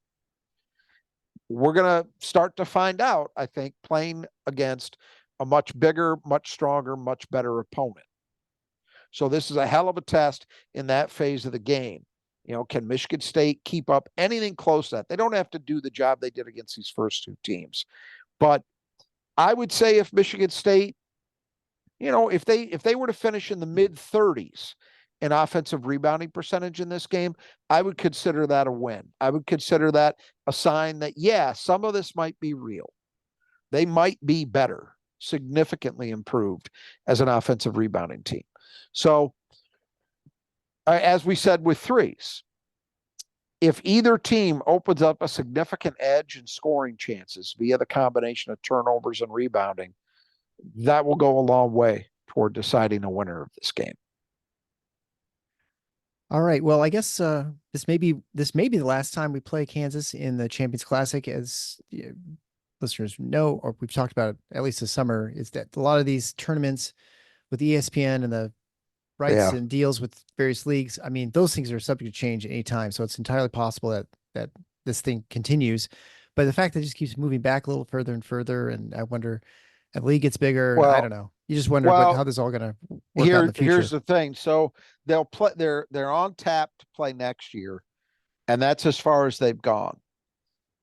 We're going to start to find out, I think, playing against a much bigger, much stronger, much better opponent. So this is a hell of a test in that phase of the game. Can Michigan State keep up anything close to that? They don't have to do the job they did against these first two teams. But I would say if Michigan State, if they were to finish in the mid 30s in offensive rebounding percentage in this game, I would consider that a win. I would consider that a sign that, yeah, some of this might be real. They might be better, significantly improved as an offensive rebounding team. So, as we said with threes, if either team opens up a significant edge in scoring chances via the combination of turnovers and rebounding, that will go a long way toward deciding a winner of this game. All right. Well, I guess this may be the last time we play Kansas in the Champions Classic, as listeners know, or we've talked about it at least this summer. Is that a lot of these tournaments with ESPN and the rights and deals with various leagues? I mean, those things are subject to change at any time, so it's entirely possible that this thing continues. But the fact that it just keeps moving back a little further and further, and I wonder, as the league gets bigger, I don't know. You just wonder how this is all going to work out in the future. Here's the thing. So they'll play. They're on tap to play next year, and that's as far as they've gone.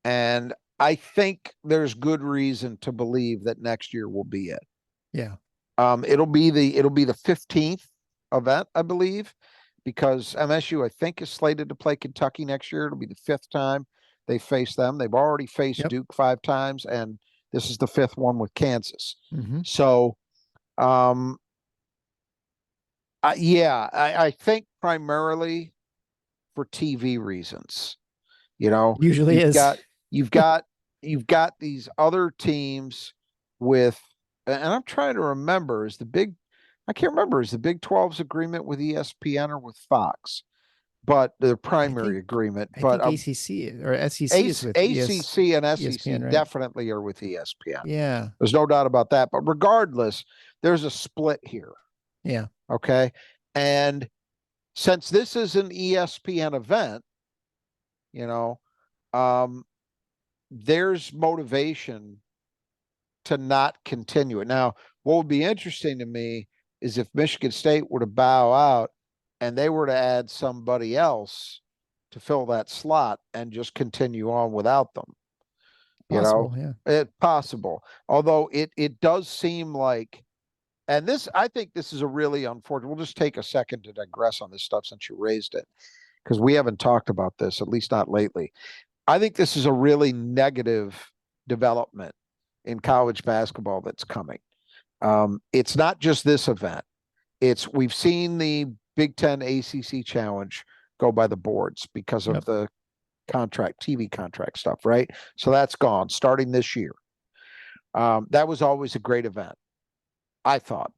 And I think there's good reason to believe that next year will be it. Yeah. It'll be the 15th event, I believe, because MSU, I think, is slated to play Kentucky next year. It'll be the 5th time they face them. They've already faced Duke 5 times, and This is the fifth one with Kansas. Hmm. So, um, yeah, I think primarily for TV reasons. You know, Usually you've is. got you've got you've got these other teams with, and I'm trying to remember, I can't remember, is the Big 12's agreement with ESPN or with Fox, but the I think primary agreement. I But think ACC or SEC is with ACC and ESPN, SEC right? definitely are with ESPN. Yeah. There's no doubt about that. But regardless, there's a split here. Yeah. Okay. And since this is an ESPN event, you know, um, there's motivation to not continue it. Now, what would be interesting to me is if Michigan State were to bow out and they were to add somebody else to fill that slot and just continue on without them. You know, Possible. Yeah. it's possible. Although it does seem like, and this, I think this is a really unfortunate. We'll just take a second to digress on this stuff since you raised it, because we haven't talked about this, at least not lately. I think this is a really negative development in college basketball that's coming. It's not just this event. We've seen the Big Ten ACC Challenge go by the boards because of Yep. the TV contract stuff, right? So that's gone starting this year. That was always a great event, I thought.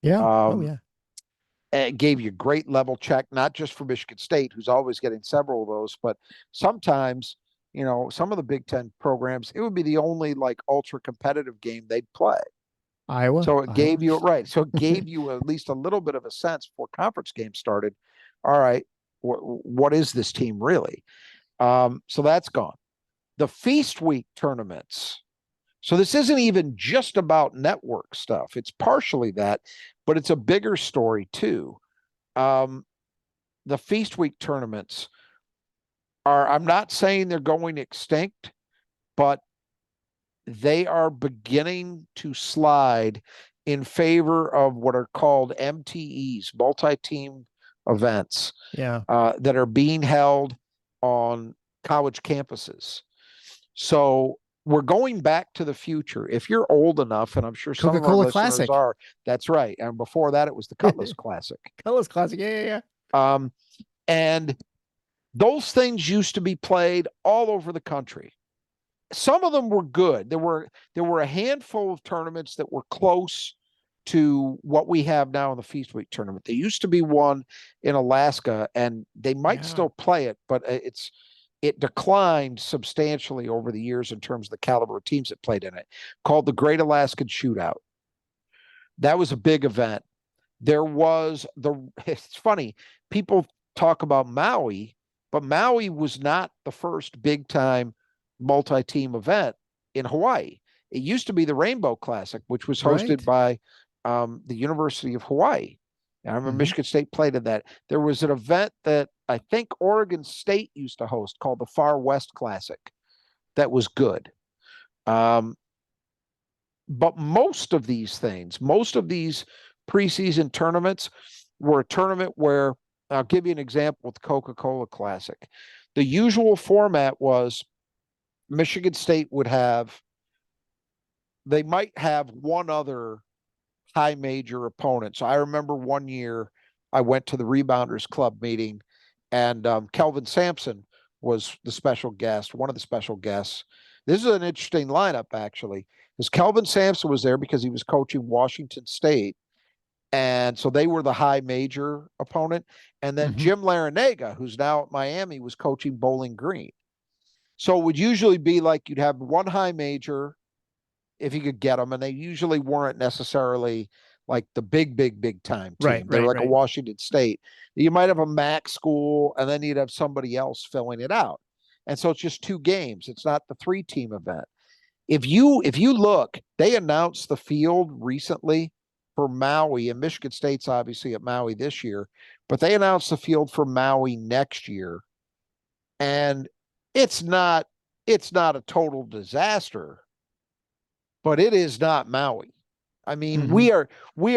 Yeah. Oh Um, yeah. it gave you great level check, not just for Michigan State, who's always getting several of those, but sometimes, some of the Big Ten programs, it would be the only like ultra competitive game they'd play. Iowa. So it gave Iowa. you right. So it gave you at least a little bit of a sense before conference games started. All right, what is this team really? So that's gone. The Feast Week tournaments. So this isn't even just about network stuff. It's partially that, but it's a bigger story too. Um, the Feast Week tournaments are, I'm not saying they're going extinct, but they are beginning to slide in favor of what are called MTEs, multi-team events, Yeah. that are being held on college campuses. So we're going back to the future. If you're old enough, and I'm sure some of our Coca-Cola listeners Classic. are, that's right. And before that, it was the Cutlass Classic. Cutlass Classic. Yeah. Yeah. Yeah. Um, and those things used to be played all over the country. Some of them were good. There were a handful of tournaments that were close to what we have now in the Feast Week tournament. There used to be one in Alaska, and they might Yeah. still play it, but it declined substantially over the years in terms of the caliber of teams that played in it, called the Great Alaskan Shootout. That was a big event. It's funny, people talk about Maui, but Maui was not the first big time multi-team event in Hawaii. It used to be the Rainbow Classic, which was hosted Right. by the University of Hawaii. I remember Hmm. Michigan State played in that. There was an event that I think Oregon State used to host called the Far West Classic that was good. Um, but most of these things, most of these preseason tournaments were a tournament where, I'll give you an example with Coca-Cola Classic. The usual format was Michigan State they might have one other high major opponent. So I remember one year I went to the Rebounders Club meeting, and Kelvin Sampson was the special guest, one of the special guests. This is an interesting lineup, actually, because Kelvin Sampson was there because he was coaching Washington State. And so they were the high major opponent. And then Hmm. Jim Larinaga, who's now at Miami, was coaching Bowling Green. So it would usually be like you'd have one high major if you could get them, and they usually weren't necessarily like the big time Right. team. They were Right. like a Right. Washington State. You might have a MAC school, and then you'd have somebody else filling it out. And so it's just two games. It's not the three-team event. If you look, they announced the field recently for Maui, and Michigan State's obviously at Maui this year, but they announced the field for Maui next year, and it's not it's not a total disaster, but it is not Maui. I mean, Hmm. we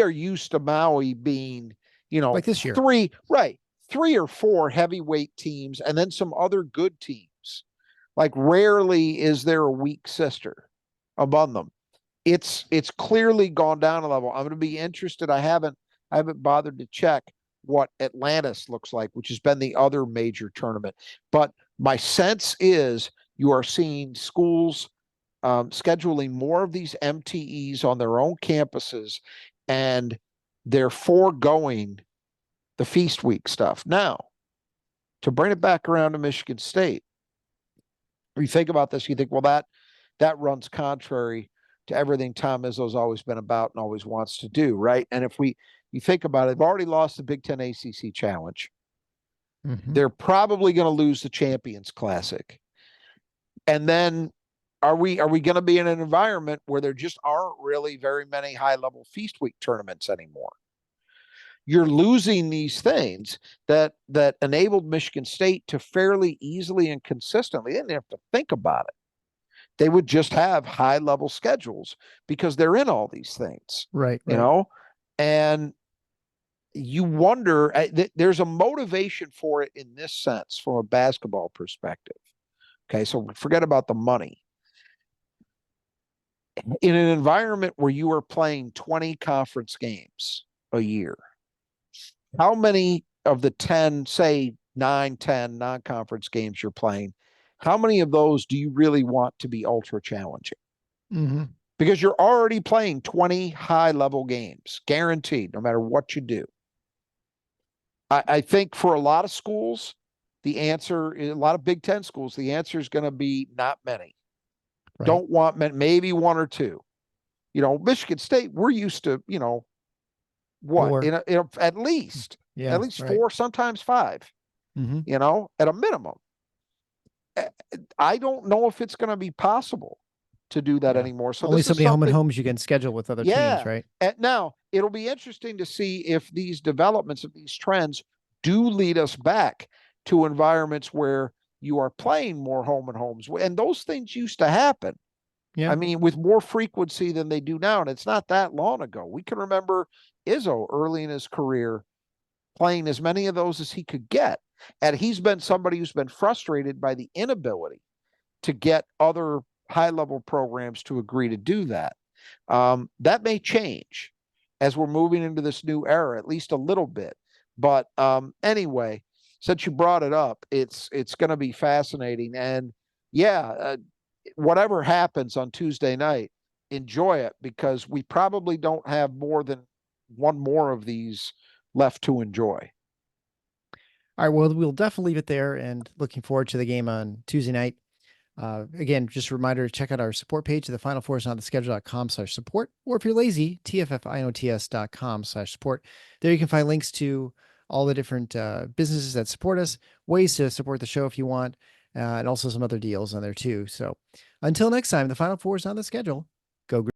are used to Maui being, Like this year. three or four heavyweight teams and then some other good teams. Like rarely is there a weak sister. among them. It's clearly gone down a level. I'm going to be interested. I haven't bothered to check what Atlantis looks like, which has been the other major tournament. But my sense is you are seeing schools scheduling more of these MTEs on their own campuses, and they're foregoing the feast week stuff. Now, to bring it back around to Michigan State, you think about this, you think, well, that runs contrary to everything Tom Izzo's always been about and always wants to do, right? And if you think about it, they've already lost the Big Ten ACC Challenge. They're probably going to lose the Champions Classic. And then are we going to be in an environment where there just aren't really very many high-level Feast Week tournaments anymore? You're losing these things that enabled Michigan State to fairly easily and consistently, they didn't have to think about it. They would just have high-level schedules because they're in all these things. Right. You know, and you wonder, there's a motivation for it in this sense from a basketball perspective. Okay, so forget about the money. In an environment where you are playing 20 conference games a year, how many of the 10, say 9, 10 non-conference games you're playing, how many of those do you really want to be ultra challenging? Because you're already playing 20 high-level games, guaranteed, no matter what you do. I think for a lot of schools, the answer, a lot of Big Ten schools, the answer is going to be not many. Right. Don't want maybe one or two. You know, Michigan State, we're used to, you know, what, at least four, sometimes five, you know, at a minimum. I don't know if it's going to be possible to do that anymore. So only so many home and homes you can schedule with other teams, right? Now, it'll be interesting to see if these developments, of these trends do lead us back to environments where you are playing more home and homes. And those things used to happen. Yeah. I mean, with more frequency than they do now. And it's not that long ago. We can remember Izzo early in his career playing as many of those as he could get. And he's been somebody who's been frustrated by the inability to get other high-level programs to agree to do that. That may change as we're moving into this new era, at least a little bit. But anyway, since you brought it up, it's going to be fascinating. And whatever happens on Tuesday night, enjoy it, because we probably don't have more than one more of these left to enjoy. All right, well, we'll definitely leave it there, and looking forward to the game on Tuesday night. Again, just a reminder to check out our support page at the Final Four is on the schedule.com/support, or if you're lazy, tffinots.com/support. There you can find links to all the different businesses that support us, ways to support the show if you want, and also some other deals on there too. So until next time, the Final Four is on the schedule. Go Green.